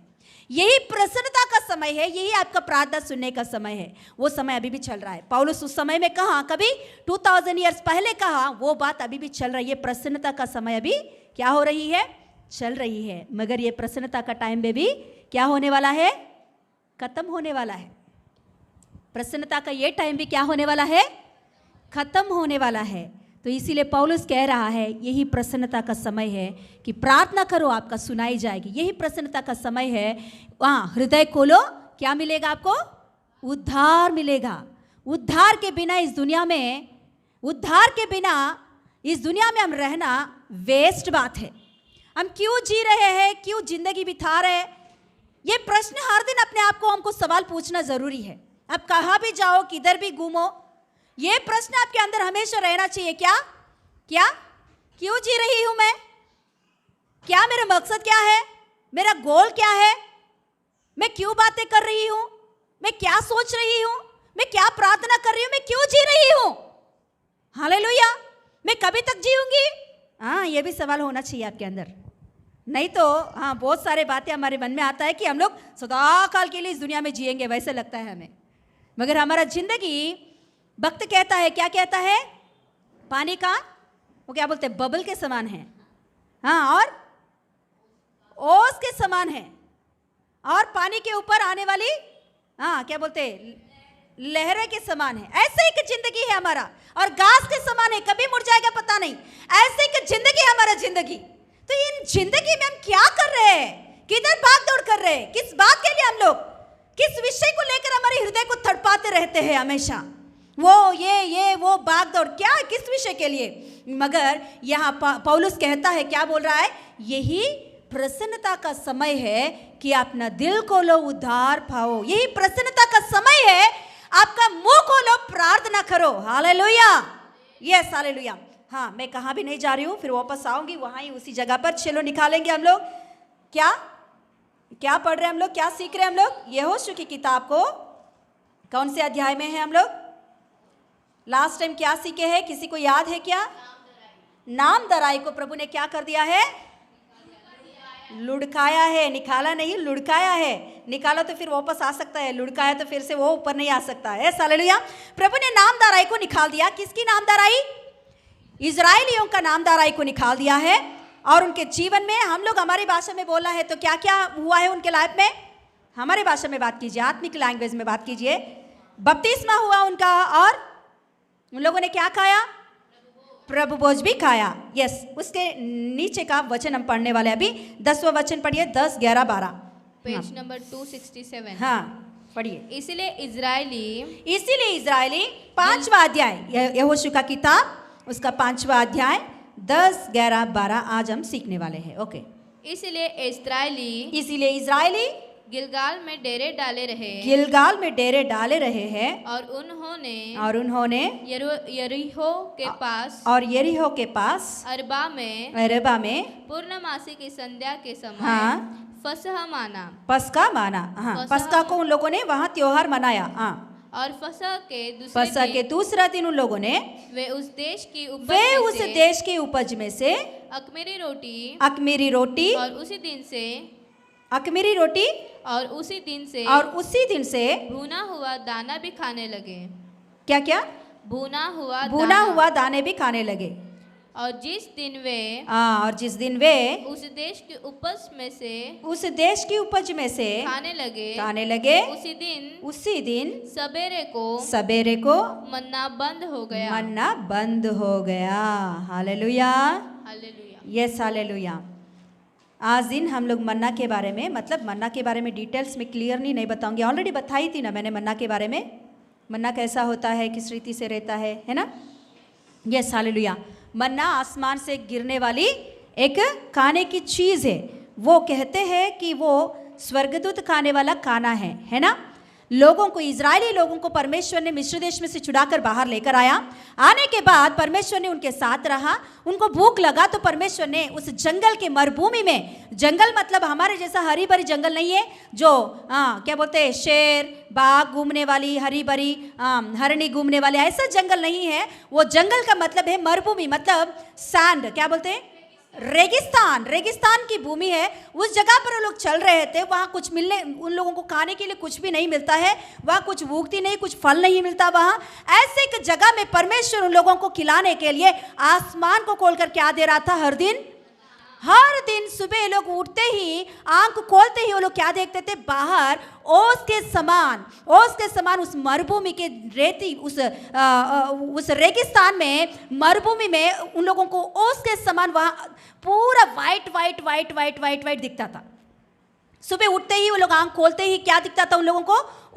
यही प्रसन्नता का समय है, यही आपका प्रार्थना सुनने का समय है। वो समय अभी भी चल रहा है। पौलुस उस समय में कहा, कभी 2000 ईयर्स पहले कहा, वो बात अभी भी चल रही है। प्रसन्नता का समय अभी क्या हो रही है? चल रही है। मगर ये प्रसन्नता का टाइम में भी क्या होने वाला है? खत्म होने वाला है। प्रसन्नता का ये टाइम भी क्या होने वाला है? खत्म होने वाला है। तो इसीलिए पौलुस कह रहा है यही प्रसन्नता का समय है कि प्रार्थना करो, आपका सुनाई जाएगी। यही प्रसन्नता का समय है। वहाँ हृदय खोलो, क्या मिलेगा आपको? उद्धार मिलेगा। उद्धार के बिना इस दुनिया में हम रहना वेस्ट बात है। हम क्यों जी रहे हैं, क्यों जिंदगी बिता रहे हैं? ये प्रश्न हर दिन अपने आप को हमको सवाल पूछना जरूरी है। अब कहाँ भी जाओ, किधर भी घूमो, ये प्रश्न आपके अंदर हमेशा रहना चाहिए, क्या क्या क्यों जी रही हूं मैं, क्या मेरा मकसद क्या है, मेरा गोल क्या है, मैं क्यों बातें कर रही हूं, मैं क्या सोच रही हूं, मैं क्या प्रार्थना कर रही हूं, मैं क्यों जी रही हूं। हालेलुया। मैं कभी तक जीऊंगी? हाँ, ये भी सवाल होना चाहिए आपके अंदर। नहीं तो हाँ, बहुत सारे बातें हमारे मन में आता है कि हम लोग सदा काल के लिए इस दुनिया में जिएंगे, वैसे लगता है हमें। मगर हमारा जिंदगी, वक्त कहता है, क्या कहता है, पानी का वो क्या बोलते हैं, बबल के समान है, हाँ, और ओस के समान है, और पानी के ऊपर आने वाली, हाँ, क्या बोलते हैं, लहरें के समान है। ऐसे एक जिंदगी है हमारा, और घास के समान है, कभी मुड़ जाएगा पता नहीं। ऐसे एक जिंदगी है हमारा जिंदगी। तो इन जिंदगी में हम क्या कर रहे हैं, किधर भाग दौड़ कर रहे हैं, किस बात के लिए हम लोग, किस विषय को लेकर हमारे हृदय को तड़पाते रहते हैं हमेशा, वो ये वो भाग दौड़, क्या, किस विषय के लिए। मगर यहाँ पौलुस कहता है, क्या बोल रहा है, यही प्रसन्नता का समय है कि अपना दिल खोलो, उद्धार पाओ। यही प्रसन्नता का समय है, आपका मुंह खोलो, प्रार्थना करो। Hallelujah, yes hallelujah. हाँ, मैं कहाँ भी नहीं जा रही हूँ, फिर वापस आऊंगी वहाँ ही उसी जगह पर। चलो निकालेंगे हम लोग, क्या क्या पढ़ रहे हैं हम लोग, क्या सीख रहे हैं हम लोग। यहोशू की किताब को कौन से अध्याय में है हम लोग, लास्ट टाइम क्या सीखे हैं, किसी को याद है क्या? नाम दराई को प्रभु ने क्या कर दिया है, लुढ़काया है, निकाला नहीं, लुढ़काया है। निकाला तो फिर वापस आ सकता है, लुढ़काया तो फिर से वो ऊपर नहीं आ सकता है। हालेलुया। प्रभु ने नाम दराई को निकाल दिया। किसकी नाम दराई? इजराइलियों का नाम दराई को निकाल दिया है। और उनके जीवन में, हम लोग हमारी भाषा में बोलना है तो क्या क्या हुआ है उनके लाइफ में, हमारी भाषा में बात कीजिए, आत्मिक लैंग्वेज में बात कीजिए। बपतिस्मा हुआ उनका, और उन लोगों ने क्या खाया, प्रभु भोज भी खाया। यस, उसके नीचे का वचन हम पढ़ने वाले, अभी 10वां वचन पढ़िए, 10, 11, 12, पेज नंबर 267। हाँ पढ़िए। इसलिए इजरायली 5वां अध्याय, यहोशू का किताब, उसका 5वां अध्याय, 10, 11, 12 आज हम सीखने वाले हैं। ओके। इसलिए इजरायली गिलगाल में डेरे डाले रहे हैं, और उन्होंने यरीहो के पास अरबा में पूर्णमासी की संध्या के समय, हाँ, फसह माना, पस्का माना। हाँ, पस्का को उन लोगों ने वहाँ त्योहार मनाया। हाँ, और फसह के दूसरा दिन उन लोगों ने वे उस देश की उपज में से अख़मीरी रोटी और उसी दिन से भुना हुआ दाना भी खाने लगे। क्या क्या? भुना हुआ दाने भी खाने लगे। और जिस दिन वे उस देश की उपज में से खाने लगे, उसी दिन सवेरे को मन्ना बंद हो गया। Hallelujah, yes hallelujah. आज दिन हम लोग मन्ना के बारे में, मतलब मन्ना के बारे में डिटेल्स में क्लियरली नहीं बताऊंगी, ऑलरेडी बताई थी ना मैंने मन्ना के बारे में। मन्ना कैसा होता है, किस रीति से रहता है ना। Yes hallelujah. मन्ना आसमान से गिरने वाली एक खाने की चीज़ है। वो कहते हैं कि वो स्वर्गदूत खाने वाला खाना है ना। लोगों को, इजरायली लोगों को परमेश्वर ने मिस्र देश में से छुड़ाकर बाहर लेकर आया। आने के बाद परमेश्वर ने उनके साथ रहा। उनको भूख लगा तो परमेश्वर ने उस जंगल के मरुभूमि में, जंगल मतलब हमारे जैसा हरी भरी जंगल नहीं है जो क्या बोलते हैं, शेर बाघ घूमने वाली, हरी भरी हरणी घूमने वाले, ऐसा जंगल नहीं है। वो जंगल का मतलब है मरुभूमि, मतलब सैंड, क्या बोलते हैं, रेगिस्तान की भूमि है। उस जगह पर वो लोग चल रहे थे। वहाँ कुछ मिलने, उन लोगों को खाने के लिए कुछ भी नहीं मिलता है। वहाँ कुछ उगती नहीं, कुछ फल नहीं मिलता। वहाँ ऐसे एक जगह में परमेश्वर उन लोगों को खिलाने के लिए आसमान को खोलकर क्या दे रहा था, हर दिन सुबह लोग उठते ही, आंख खोलते ही वो लोग क्या देखते थे, बाहर ओस के समान उस मरुभूमि के रेती, उस रेगिस्तान में, मरुभूमि में उन लोगों को ओस के समान वहाँ पूरा वाइट दिखता था। सुबह उठते ही वो लोग आंख खोलते ही क्या दिखता था उन लोगों को,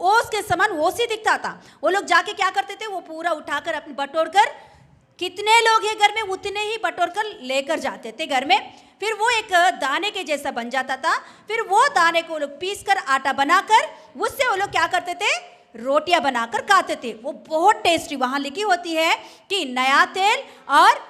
ओस के समान ओस ही दिखता था। वो लोग जाके क्या करते थे, वो पूरा उठाकर अपने बटोर कर, कितने लोग हैं घर में उतने ही बटोर कर लेकर जाते थे घर में। फिर वो एक दाने के जैसा बन जाता था। फिर वो दाने को लोग पीस कर, आटा बनाकर, उससे वो लोग क्या करते थे, रोटियां बनाकर खाते थे। वो बहुत टेस्टी, वहां लिखी होती है कि नया तेल और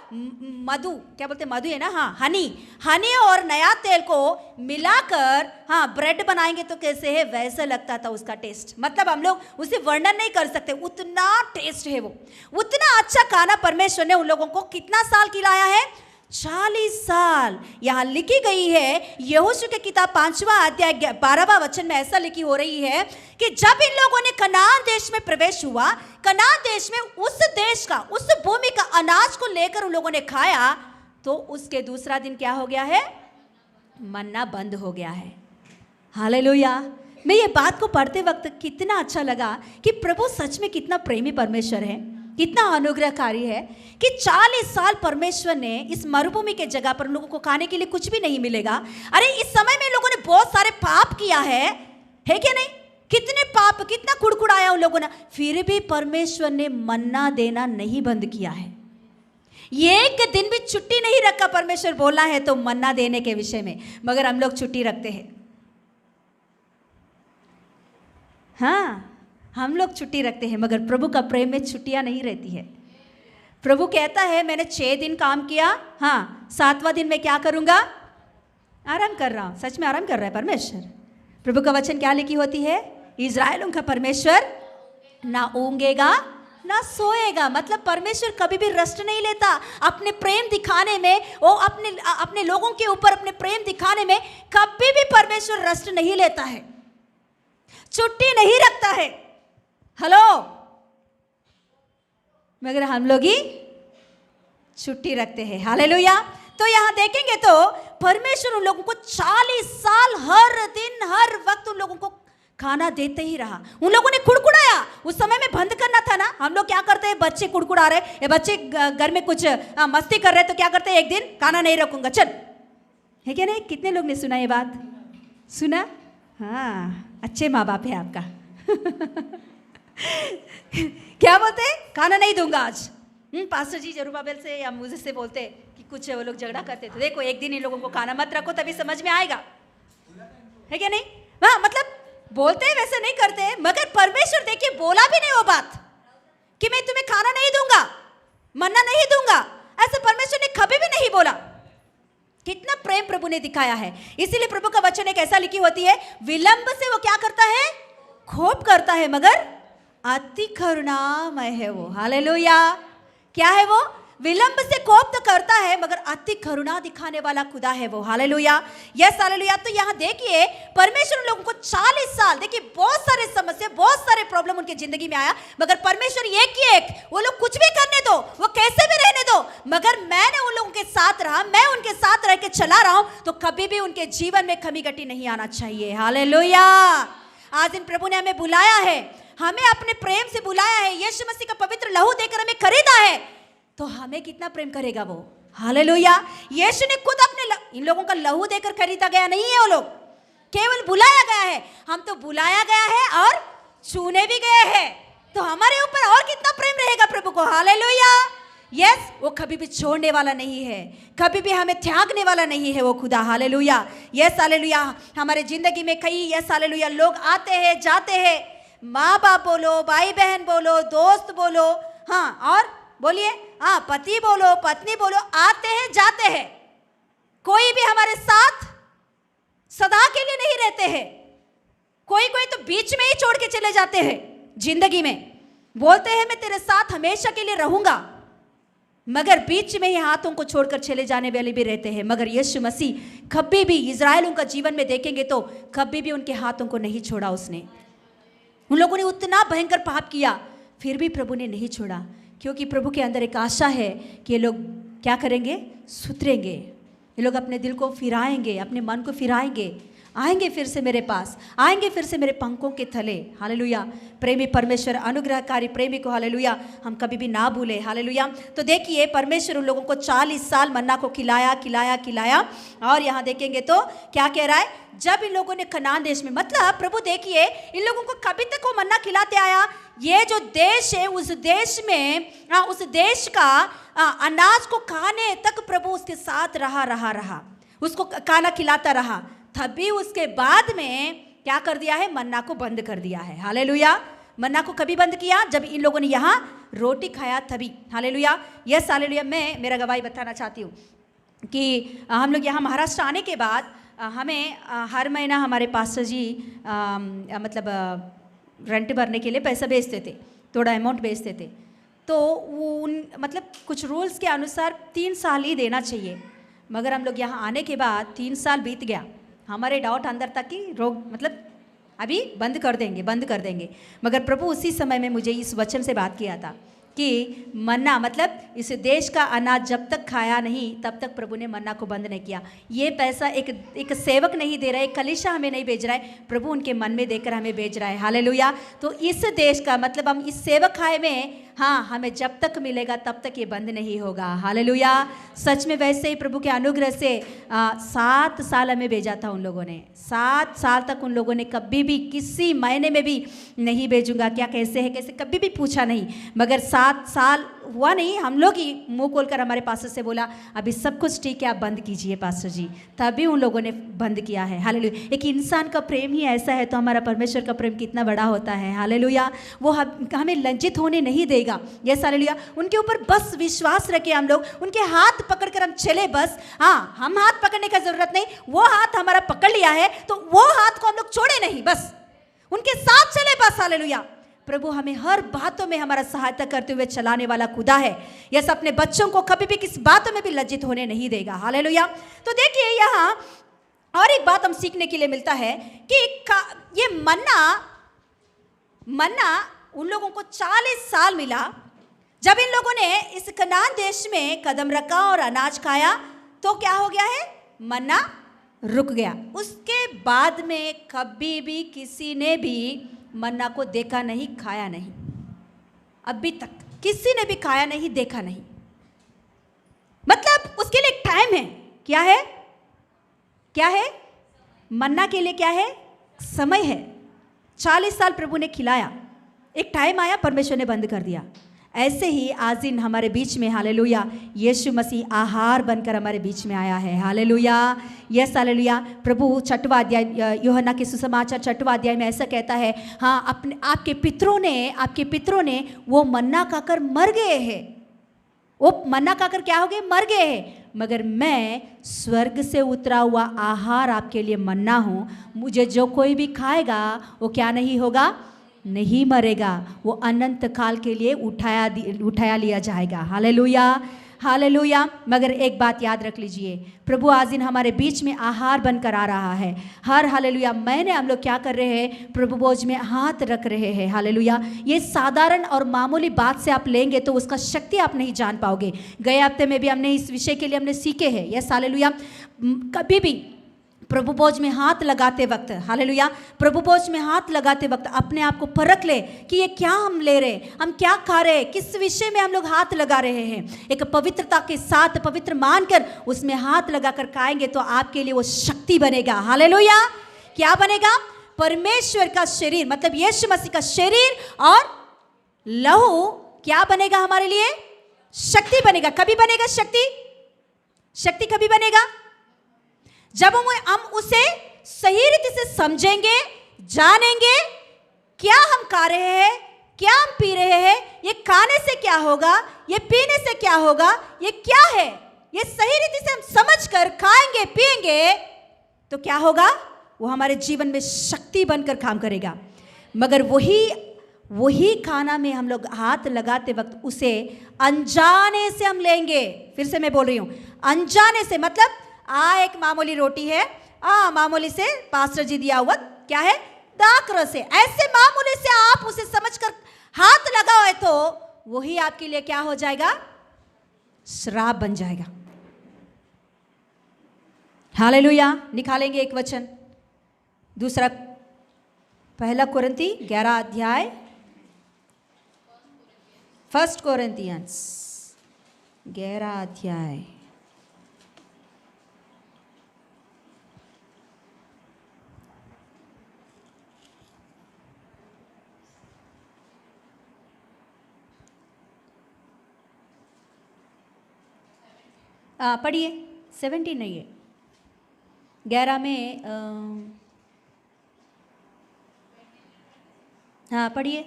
मधु, क्या बोलते हैं, मधु है ना, हाँ, हनी और नया तेल को मिलाकर हाँ ब्रेड बनाएंगे तो कैसे है वैसा लगता था उसका टेस्ट। मतलब हम लोग उसे वर्णन नहीं कर सकते, उतना टेस्ट है वो। उतना अच्छा खाना परमेश्वर ने उन लोगों को कितना साल खिलाया है? 40 साल। यहां लिखी गई है यहोशू की किताब 5वां अध्याय 12वां वचन में ऐसा लिखी हो रही है कि जब इन लोगों ने कनान देश में प्रवेश हुआ, कनान देश में उस देश का, उस भूमि का अनाज को लेकर उन लोगों ने खाया, तो उसके दूसरा दिन क्या हो गया है? मन्ना बंद हो गया है। हालेलुया। मैं ये बात को पढ़ते वक्त कितना अच्छा लगा कि प्रभु सच में कितना प्रेमी परमेश्वर है, कितना अनुग्रहकारी है कि 40 साल परमेश्वर ने इस मरुभूमि के जगह पर लोगों को खाने के लिए कुछ भी नहीं मिलेगा। अरे इस समय में लोगों ने बहुत सारे पाप किया है क्या नहीं? कितने पाप, कितना कुड़कुड़ाया उन लोगों ने, फिर भी परमेश्वर ने मन्ना देना नहीं बंद किया है। एक दिन भी छुट्टी नहीं रखा परमेश्वर बोलना है तो मन्ना देने के विषय में, मगर हम लोग छुट्टी रखते हैं। हाँ, हम लोग छुट्टी रखते हैं, मगर प्रभु का प्रेम में छुट्टियां नहीं रहती है। प्रभु कहता है मैंने 6 दिन काम किया, हाँ 7वां दिन मैं क्या करूंगा? आराम कर रहा हूं। सच में आराम कर रहा है परमेश्वर। प्रभु का वचन क्या लिखी होती है? इज़राइलों का परमेश्वर ना ऊँगेगा ना सोएगा। मतलब परमेश्वर कभी भी रेस्ट नहीं लेता। अपने प्रेम दिखाने में, वो अपने लोगों के ऊपर अपने प्रेम दिखाने में कभी भी परमेश्वर रेस्ट नहीं लेता है, छुट्टी नहीं रखता है। हेलो, मगर हम लोग ही छुट्टी रखते हैं। हालेलुया। तो यहां देखेंगे तो परमेश्वर उन लोगों को 40 साल हर दिन हर वक्त उन लोगों को खाना देते ही रहा। उन लोगों ने कुड़कुड़ाया, उस समय में बंद करना था ना। हम लोग क्या करते हैं? बच्चे कुड़कुड़ा रहे, ये बच्चे घर में कुछ मस्ती कर रहे तो क्या करते हैं? एक दिन खाना नहीं रखूंगा, चल, है क्या नहीं? कितने लोग ने सुना ये बात? सुना? हाँ, अच्छे माँ बाप है आपका। क्या बोलते हैं? खाना नहीं दूंगा आज। पास्टर जी जरूबाबेल से या मुझे से बोलते कि कुछ वो लोग झगड़ा करते थे, देखो एक दिन इन लोगों को खाना मत रखो तभी समझ में आएगा, है क्या नहीं? हाँ, मतलब बोलते हैं वैसे नहीं करते, मगर परमेश्वर देखिए बोला भी नहीं वो बात कि मैं तुम्हें खाना नहीं दूंगा, मन्ना नहीं दूंगा, ऐसे परमेश्वर ने कभी भी नहीं बोला। कितना प्रेम प्रभु ने दिखाया है। इसीलिए प्रभु का वचन एक ऐसा लिखी होती है, विलंब से वो क्या करता है? खोप करता है, मगर अति करुणामय है वो। हालेलुया। क्या है वो? विलंब से कोप तो करता है मगर अति करुणा दिखाने वाला खुदा है वो। हालेलुया। Yes, hallelujah. तो यहाँ देखिए परमेश्वर उन लोगों को 40 साल, देखिए बहुत सारे समस्या, बहुत सारे प्रॉब्लम उनकी जिंदगी में आया, मगर परमेश्वर एक ही एक, वो लोग कुछ भी करने दो, वो कैसे भी रहने दो, मगर मैंने उन लोगों के साथ रहा, मैं उनके साथ रह के चला रहा हूं, तो कभी भी उनके जीवन में कमी घटी नहीं आना चाहिए। हालेलुया। आज इन प्रभु ने हमें बुलाया है, हमें अपने प्रेम से बुलाया है, यीशु मसीह का पवित्र लहू देकर हमें खरीदा है, तो हमें कितना प्रेम करेगा वो। हालेलुया। यीशु ने खुद अपने इन लोगों का लहू देकर खरीदा गया नहीं है, वो लोग केवल बुलाया गया है। हम तो बुलाया गया है और चुने भी गए हैं, तो हमारे ऊपर और कितना प्रेम रहेगा प्रभु को। हालेलुया। यस, वो कभी भी छोड़ने वाला नहीं है, कभी भी हमें त्यागने वाला नहीं है वो खुदा। हालेलुया। Yes, hallelujah. हमारे जिंदगी में कई, यस हालेलुया, लोग आते हैं जाते हैं, माँ बाप बोलो, भाई बहन बोलो, दोस्त बोलो, हाँ और बोलिए, हाँ पति बोलो, पत्नी बोलो, आते हैं जाते हैं, कोई भी हमारे साथ सदा के लिए नहीं रहते हैं। कोई कोई तो बीच में ही छोड़ के चले जाते हैं जिंदगी में, बोलते हैं मैं तेरे साथ हमेशा के लिए रहूंगा, मगर बीच में ही हाथों को छोड़कर चले जाने वाले भी रहते हैं। मगर यीशु मसीह कभी भी इज़राइलों का जीवन में देखेंगे तो कभी भी उनके हाथों को नहीं छोड़ा उसने। उन लोगों ने उतना भयंकर पाप किया, फिर भी प्रभु ने नहीं छोड़ा, क्योंकि प्रभु के अंदर एक आशा है कि ये लोग क्या करेंगे? सुधरेंगे, ये लोग अपने दिल को फिराएंगे, अपने मन को फिराएंगे, आएंगे फिर से मेरे पास, आएंगे फिर से मेरे पंखों के थले। हालेलुया। प्रेमी परमेश्वर, अनुग्रहकारी प्रेमी को हालेलुया हम कभी भी ना भूले। हालेलुया। तो देखिए परमेश्वर उन लोगों को 40 साल मन्ना को खिलाया खिलाया खिलाया, और यहाँ देखेंगे तो क्या कह रहा है? जब इन लोगों ने कनान देश में, मतलब प्रभु देखिए इन लोगों को कभी तक वो मन्ना खिलाते आया। ये जो देश है उस देश में, उस देश का अनाज को खाने तक प्रभु उसके साथ रहा, उसको खाना खिलाता रहा। तभी उसके बाद में क्या कर दिया है? मन्ना को बंद कर दिया है। हालेलुया। मन्ना को कभी बंद किया? जब इन लोगों ने यहाँ रोटी खाया तभी। Hallelujah, yes hallelujah. मैं मेरा गवाही बताना चाहती हूँ कि हम लोग यहाँ महाराष्ट्र आने के बाद हमें हर महीना हमारे पास्टर जी मतलब रेंट भरने के लिए पैसा भेजते थे, थोड़ा अमाउंट भेजते थे। तो उन मतलब कुछ रूल्स के अनुसार 3 साल ही देना चाहिए, मगर हम लोग यहाँ आने के बाद 3 साल बीत गया। हमारे डाउट अंदर तक कि रोग मतलब अभी बंद कर देंगे। मगर प्रभु उसी समय में मुझे इस वचन से बात किया था कि मन्ना मतलब इस देश का अनाज जब तक खाया नहीं तब तक प्रभु ने मन्ना को बंद नहीं किया। ये पैसा एक सेवक नहीं दे रहा है, एक कलीसिया हमें नहीं भेज रहा है, प्रभु उनके मन में देकर हमें भेज रहा है। हालेलुया। तो इस देश का मतलब हम इस सेवक खाए में, हाँ, हमें जब तक मिलेगा तब तक ये बंद नहीं होगा। हालेलुया। सच में वैसे ही प्रभु के अनुग्रह से 7 साल हमें भेजा था उन लोगों ने। 7 साल तक उन लोगों ने कभी भी किसी महीने में भी नहीं भेजूंगा क्या, कैसे है, कैसे, कभी भी पूछा नहीं। मगर 7 साल हुआ नहीं, हम लोग ही मुंह खोलकर हमारे पास्टर से बोला अभी सब कुछ ठीक है, आप बंद कीजिए पास्टर जी, तभी उन लोगों ने बंद किया है। हालेलुया। एक इंसान का प्रेम ही ऐसा है तो हमारा परमेश्वर का प्रेम कितना बड़ा होता है। हालेलुया। वो हमें लज्जित होने नहीं देगा। Yes hallelujah. उनके ऊपर बस विश्वास रखे हम लोग, उनके हाथ पकड़कर हम चले बस। हाँ, हम हाथ पकड़ने का जरूरत नहीं, वो हाथ हमारा पकड़ लिया है तो वो हाथ को हम लोग छोड़े नहीं, बस उनके साथ चले बस। हालेलुया। प्रभु हमें हर बातों में हमारा सहायता करते हुए चलाने वाला खुदा है। यस, अपने बच्चों को कभी भी किस बातों में भी लज्जित होने नहीं देगा। हालेलुया। तो देखिए यहाँ और एक बात हम सीखने के लिए मिलता है कि ये मन्ना उन लोगों को 40 साल मिला। जब इन लोगों ने इस कनान देश में कदम रखा और अनाज खाया तो क्या हो गया है? मन्ना रुक गया। उसके बाद में कभी भी किसी ने भी मन्ना को देखा नहीं, खाया नहीं। अभी तक किसी ने भी खाया नहीं, देखा नहीं। मतलब उसके लिए एक टाइम है। क्या है? क्या है? मन्ना के लिए क्या है? समय है। 40 साल प्रभु ने खिलाया, एक टाइम आया परमेश्वर ने बंद कर दिया। ऐसे ही आज दिन हमारे बीच में, हालेलुया, यीशु मसीह आहार बनकर हमारे बीच में आया है। हालेलुया। Yes hallelujah. प्रभु 6वां अध्याय यूहन्ना के सुसमाचार 6वां अध्याय में ऐसा कहता है, हाँ, आपके पितरों ने वो मन्ना खाकर मर गए हैं। वो मन्ना खाकर क्या हो गए? मर गए हैं। मगर मैं स्वर्ग से उतरा हुआ आहार आपके लिए मन्ना हूँ। मुझे जो कोई भी खाएगा वो क्या नहीं होगा? नहीं मरेगा, वो अनंत काल के लिए उठाया लिया जाएगा। हालेलुया। हालेलुया। मगर एक बात याद रख लीजिए, प्रभु आज दिन हमारे बीच में आहार बनकर आ रहा है। हर हालेलुया महीने हम लोग क्या कर रहे हैं? प्रभु भोज में हाथ रख रहे हैं। हालेलुया। ये साधारण और मामूली बात से आप लेंगे तो उसका शक्ति आप नहीं जान पाओगे। गए हफ्ते में भी हमने इस विषय के लिए हमने सीखे हैं। Yes hallelujah. कभी भी प्रभु भोज में हाथ लगाते वक्त, हालेलुया, प्रभु भोज में हाथ लगाते वक्त अपने आप को परख ले कि ये क्या हम ले रहे, हम क्या खा रहे, किस विषय में हम लोग हाथ लगा रहे हैं। एक पवित्रता के साथ, पवित्र मानकर उसमें हाथ लगाकर खाएंगे तो आपके लिए वो शक्ति बनेगा। हालेलुया। क्या बनेगा? परमेश्वर का शरीर, मतलब यीशु मसीह का शरीर और लहू क्या बनेगा हमारे लिए? शक्ति बनेगा। कभी बनेगा शक्ति कभी बनेगा? जब हम उसे सही रीति से समझेंगे, जानेंगे, क्या हम खा रहे हैं, क्या हम पी रहे हैं, ये खाने से क्या होगा, ये पीने से क्या होगा, ये क्या है, ये सही रीति से हम समझकर खाएंगे पिएंगे तो क्या होगा? वो हमारे जीवन में शक्ति बनकर काम करेगा। मगर वही खाना में हम लोग हाथ लगाते वक्त उसे अनजाने से हम लेंगे। फिर से मैं बोल रही हूं, अनजाने से, मतलब एक मामूली रोटी है, मामूली से पास्टर जी दिया हुआ क्या है? दाखर से, ऐसे मामूली से आप उसे समझकर हाथ लगाओ तो वही आपके लिए क्या हो जाएगा? श्राप बन जाएगा। हालेलुया। निकालेंगे एक वचन, दूसरा 1 कोरिन्थी 11 अध्याय, 1 कोरिन्थियंस 11 अध्याय, पढ़िए। 17 नहीं है, 11 में हाँ पढ़िए।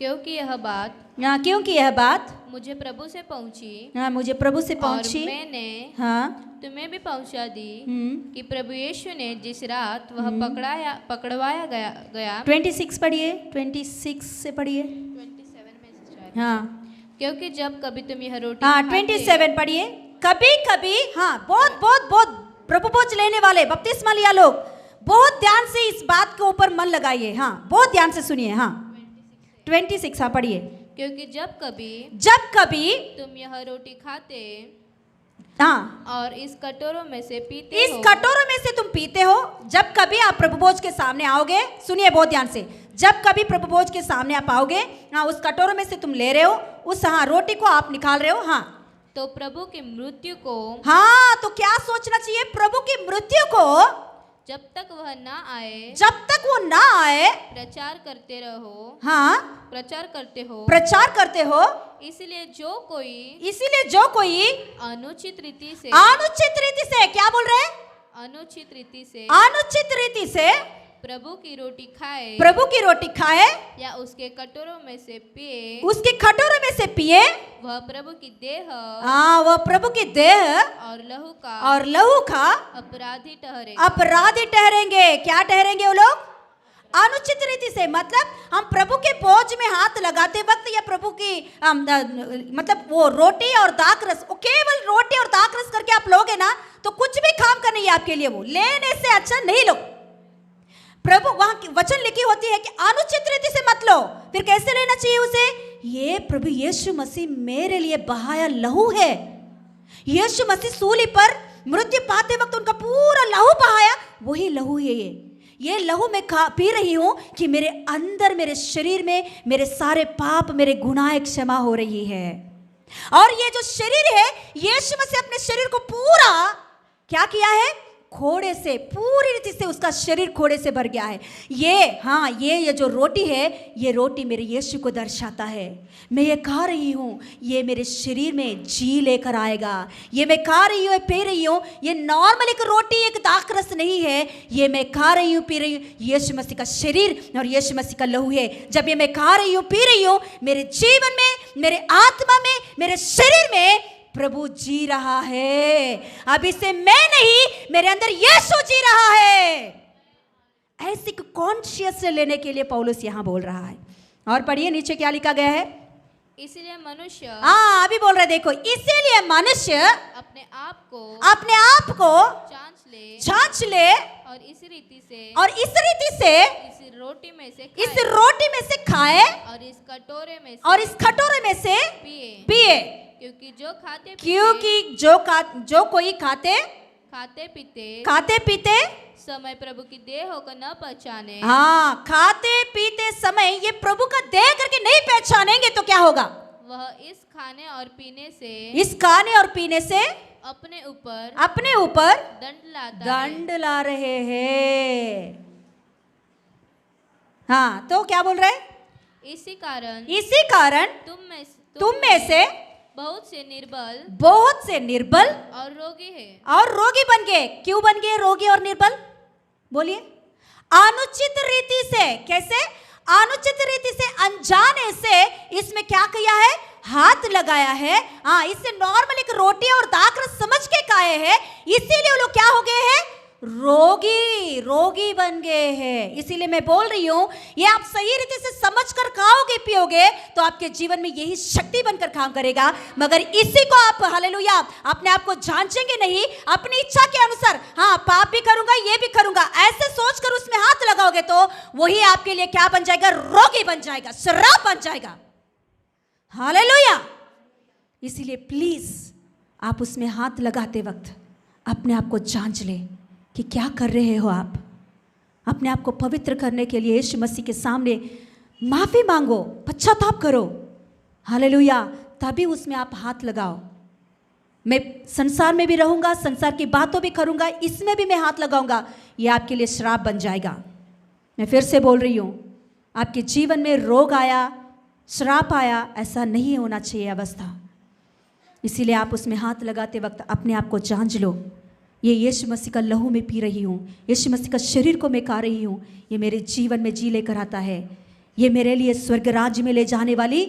क्योंकि यह बात क्योंकि यह बात मुझे प्रभु से पहुंची मुझे प्रभु से और पहुंची मैंने हाँ तुम्हें भी पहुंचा दी हम्म। कि प्रभु यीशु ने जिस रात वह पकड़वाया गया 26 पढ़िए, 26 से पढ़िए। 27 में से शायद। हाँ क्योंकि जब कभी तुम यह रोटी हाँ खाते, 27 पढ़िए। कभी कभी हाँ बहुत बहुत बहुत प्रभु बोझ लेने वाले बपतिस्मा लिया लोग बहुत ध्यान से इस बात के ऊपर मन लगाइए। हाँ बहुत ध्यान से सुनिए। हाँ 26 हाँ पढ़िए। क्योंकि जब कभी तुम यह रोटी खाते हाँ और इस कटोरों में से पीते इस हो, कटोरों में से तुम पीते हो, जब कभी आप प्रभु भोज के सामने आओगे, सुनिए बहुत ध्यान से, जब कभी प्रभु भोज के सामने आप आओगे, हाँ उस कटोरों में से तुम ले रहे हो, उस हाँ रोटी को आप निकाल रहे हो, हाँ तो प्रभु की मृत्यु को, हाँ तो क्या सोचना चाहिए, प्रभु की मृत्यु को जब तक वह ना आए, जब तक वो ना आए प्रचार करते रहो, हाँ प्रचार करते हो। इसलिए जो कोई अनुचित रीति से क्या बोल रहे हैं, अनुचित रीति से प्रभु की रोटी खाए या उसके कटोरों में से पिए वह प्रभु की देह हाँ वह प्रभु की देह और लहू का अपराधी ठहरेंगे। क्या ठहरेंगे वो लोग? अनुचित रीति से। मतलब हम प्रभु के बोझ में हाथ लगाते वक्त या प्रभु की मतलब वो रोटी और दाखरस, वो केवल रोटी और दाखरस करके आप लोगे ना तो कुछ भी काम का नहीं है आपके लिए, वो लेने से अच्छा नहीं लो। प्रभु वहां वचन लिखी होती है कि अनुचित रीति से मत लो। फिर कैसे लेना चाहिए उसे? ये प्रभु यीशु मसीह मेरे लिए बहाया लहू है। यीशु मसीह सूली पर मृत्यु पाते वक्त उनका पूरा लहू बहाया, वही लहू है ये लहू मैं पी रही हूं कि मेरे अंदर, मेरे शरीर में मेरे सारे पाप, मेरे गुनाह क्षमा हो रही है। और ये जो शरीर है, यीशु मसीह अपने शरीर को पूरा क्या किया है? खोड़े से, पूरी रीति से उसका शरीर खोड़े से भर गया है। ये जो रोटी है, ये रोटी मेरे यीशु को दर्शाता है। मैं ये खा रही हूँ, ये मेरे शरीर में जी लेकर आएगा। ये मैं खा रही हूँ, पी रही हूँ, ये नॉर्मल एक रोटी, एक दाखरस नहीं है। ये मैं खा रही हूँ, पी रही हूँ, यीशु मसीह का शरीर और यीशु मसीह का लहू है। जब ये मैं खा रही हूँ, पी रही हूँ, मेरे जीवन में, मेरे आत्मा में, मेरे शरीर में प्रभु जी रहा है। अब इसे मैं नहीं, मेरे अंदर यीशु जी रहा है। ऐसी कॉन्शियस लेने के लिए पौलुस यहां बोल रहा है। और पढ़िए नीचे क्या लिखा गया है? इसलिए मनुष्य, हाँ अभी बोल रहे, देखो, इसीलिए मनुष्य अपने आप को जांच ले और इस रीति से इस रोटी में से खाए और इस कटोरे में से पिए। क्योंकि जो कोई खाते पीते समय प्रभु की देह को न पहचाने, हाँ खाते पीते समय ये प्रभु का देह करके नहीं पहचानेंगे तो क्या होगा? वह इस खाने और पीने से अपने ऊपर दंड ला रहे हैं। हाँ तो क्या बोल रहे? इसी कारण तुम में से बहुत से निर्बल और रोगी बन गए। क्यों बन गए रोगी और निर्बल? बोलिए। अनुचित रीति से। कैसे? अनुचित रीति से, अनजाने से इसमें क्या किया है? हाथ लगाया है। हाँ इससे नॉर्मल एक रोटी और दाखरस समझ के खाए हैं, इसीलिए वो लोग क्या हो गए हैं? रोगी बन गए हैं। इसीलिए मैं बोल रही हूं, ये आप सही रीति से समझकर खाओगे पियोगे तो आपके जीवन में यही शक्ति बनकर काम करेगा। मगर इसी को आप हालेलुया अपने आप को जांचेंगे नहीं, अपनी इच्छा के अनुसार, हाँ पाप भी करूंगा, ये भी करूंगा, ऐसे सोचकर उसमें हाथ लगाओगे तो वही आपके लिए क्या बन जाएगा? रोगी बन जाएगा, शराब बन जाएगा। हालेलुया। इसीलिए प्लीज आप उसमें हाथ लगाते वक्त अपने आप को जांच ले कि क्या कर रहे हो आप। अपने आप को पवित्र करने के लिए यीशु मसीह के सामने माफी मांगो, पश्चाताप करो। हालेलुया। तभी उसमें आप हाथ लगाओ। मैं संसार में भी रहूंगा, संसार की बातों भी करूंगा, इसमें भी मैं हाथ लगाऊंगा, ये आपके लिए श्राप बन जाएगा। मैं फिर से बोल रही हूं, आपके जीवन में रोग आया, श्राप आया, ऐसा नहीं होना चाहिए अवस्था। इसीलिए आप उसमें हाथ लगाते वक्त अपने आप को जांच लो। ये यीशु मसीह का लहू में पी रही हूँ, यीशु मसीह का शरीर को मैं खा रही हूँ, ये मेरे जीवन में जी लेकर आता है। ये मेरे लिए स्वर्ग राज्य में ले जाने वाली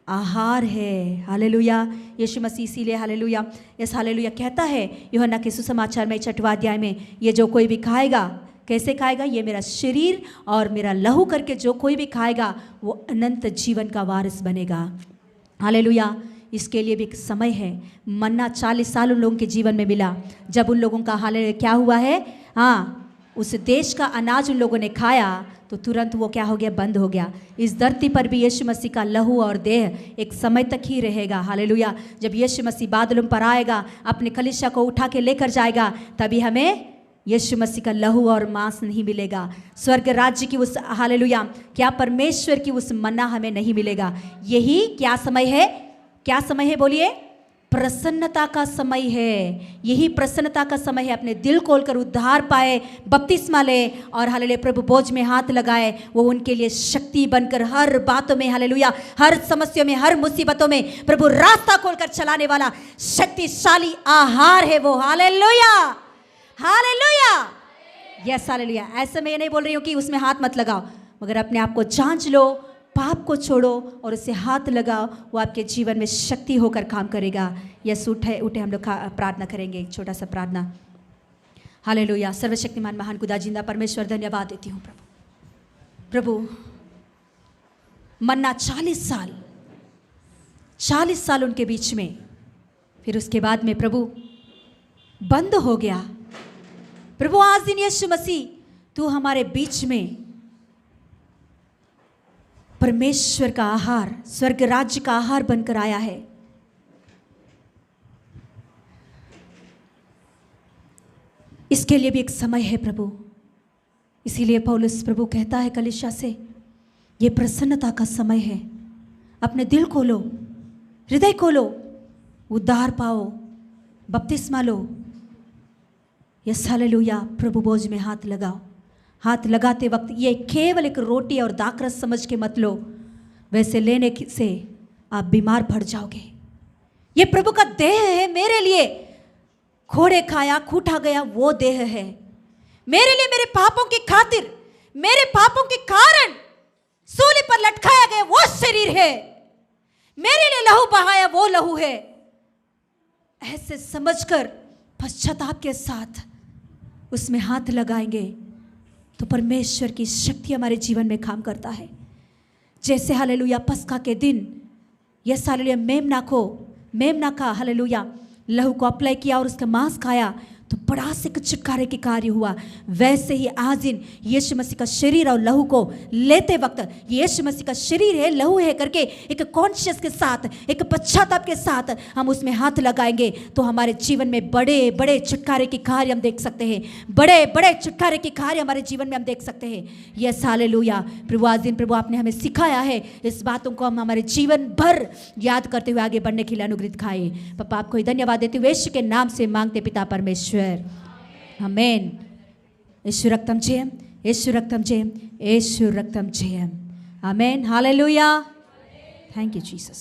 आहार है। हालेलुया। यीशु मसीह इसीलिए हालेलुया, यस हालेलुया कहता है यूहन्ना के सुसमाचार में 6वां अध्याय में, ये जो कोई भी खाएगा, कैसे खाएगा? ये मेरा शरीर और मेरा लहू करके जो कोई भी खाएगा वो अनंत जीवन का वारिस बनेगा। हालेलुया। इसके लिए भी एक समय है। मन्ना 40 साल उन लोगों के जीवन में मिला, जब उन लोगों का हालेलुया क्या हुआ है, हाँ, उस देश का अनाज उन लोगों ने खाया तो तुरंत वो क्या हो गया? बंद हो गया। इस धरती पर भी यीशु मसीह का लहू और देह एक समय तक ही रहेगा। हालेलुया। जब यीशु मसीह बादलों पर आएगा, अपने कलीसिया को उठा के लेकर जाएगा, तभी हमें यीशु मसीह का लहू और मांस नहीं मिलेगा। स्वर्ग राज्य की उस हालेलुया क्या परमेश्वर की उस मन्ना हमें नहीं मिलेगा। यही क्या समय है? क्या समय है? बोलिए। प्रसन्नता का समय है। यही प्रसन्नता का समय है। अपने दिल खोलकर उद्धार पाए, बपतिस्मा ले और हालेलुया प्रभु बोझ में हाथ लगाए, वो उनके लिए शक्ति बनकर हर बातों में हालेलुया, हर समस्या में, हर मुसीबतों में प्रभु रास्ता खोलकर चलाने वाला शक्तिशाली आहार है वो। Hallelujah, hallelujah, yes hallelujah. ऐसे में ये नहीं बोल रही हूँ कि उसमें हाथ मत लगाओ, मगर अपने आप को जांच लो, पाप को छोड़ो और उससे हाथ लगाओ, वो आपके जीवन में शक्ति होकर काम करेगा। यस, उठे हम लोग प्रार्थना करेंगे, एक छोटा सा प्रार्थना। हालेलुया। सर्वशक्तिमान महान खुदा जिंदा परमेश्वर, धन्यवाद देती हूँ प्रभु। मन्ना 40 साल उनके बीच में, फिर उसके बाद में प्रभु बंद हो गया। प्रभु आज दिन यीशु मसीह तू हमारे बीच में परमेश्वर का आहार, स्वर्ग राज्य का आहार बनकर आया है। इसके लिए भी एक समय है प्रभु। इसीलिए पौलुस प्रभु कहता है कलीसिया से, ये प्रसन्नता का समय है। अपने दिल खोलो, हृदय खोलो, उद्धार पाओ, बपतिस्मा लो। Yes hallelujah. प्रभु बोझ में हाथ लगाओ। हाथ लगाते वक्त ये केवल एक रोटी और दाखरस समझ के मत लो, वैसे लेने से आप बीमार पड़ जाओगे। ये प्रभु का देह है मेरे लिए, खोड़े खाया खूटा गया वो देह है मेरे लिए, मेरे पापों की खातिर, मेरे पापों के कारण सूली पर लटकाया गया वो शरीर है, मेरे लिए लहू बहाया वो लहू है। ऐसे समझकर पश्चाताप के साथ उसमें हाथ लगाएंगे तो परमेश्वर की शक्ति हमारे जीवन में काम करता है। जैसे हालेलुया पस्का के दिन यस हालेलुया मेमना का हालेलुया लहू को अप्लाई किया और उसका मांस खाया तो बड़ा से छुटकारे के कार्य हुआ। वैसे ही आज दिन यीशु मसीह का शरीर और लहू को लेते वक्त, यीशु मसीह का शरीर है, लहू है करके एक कॉन्शियस के साथ, एक पश्चाताप के साथ हम उसमें हाथ लगाएंगे तो हमारे जीवन में बड़े बड़े छुटकारे के कार्य हम देख सकते हैं। बड़े बड़े छुटकारे के कार्य हमारे जीवन में हम देख सकते हैं। Yes hallelujah. प्रभु आज दिन प्रभु आपने हमें सिखाया है, इस बातों को हम हमारे जीवन भर याद करते हुए आगे बढ़ने के लिए अनुग्रहित खाए। पापा आपको ही धन्यवाद देते हुए यीशु के नाम से मांगते पिता परमेश्वर, आमेन। यीशु रक्तम जयम, यीशु रक्तम जयम, यीशु रक्तम जयम, आमेन। हालेलुया। Thank you Jesus.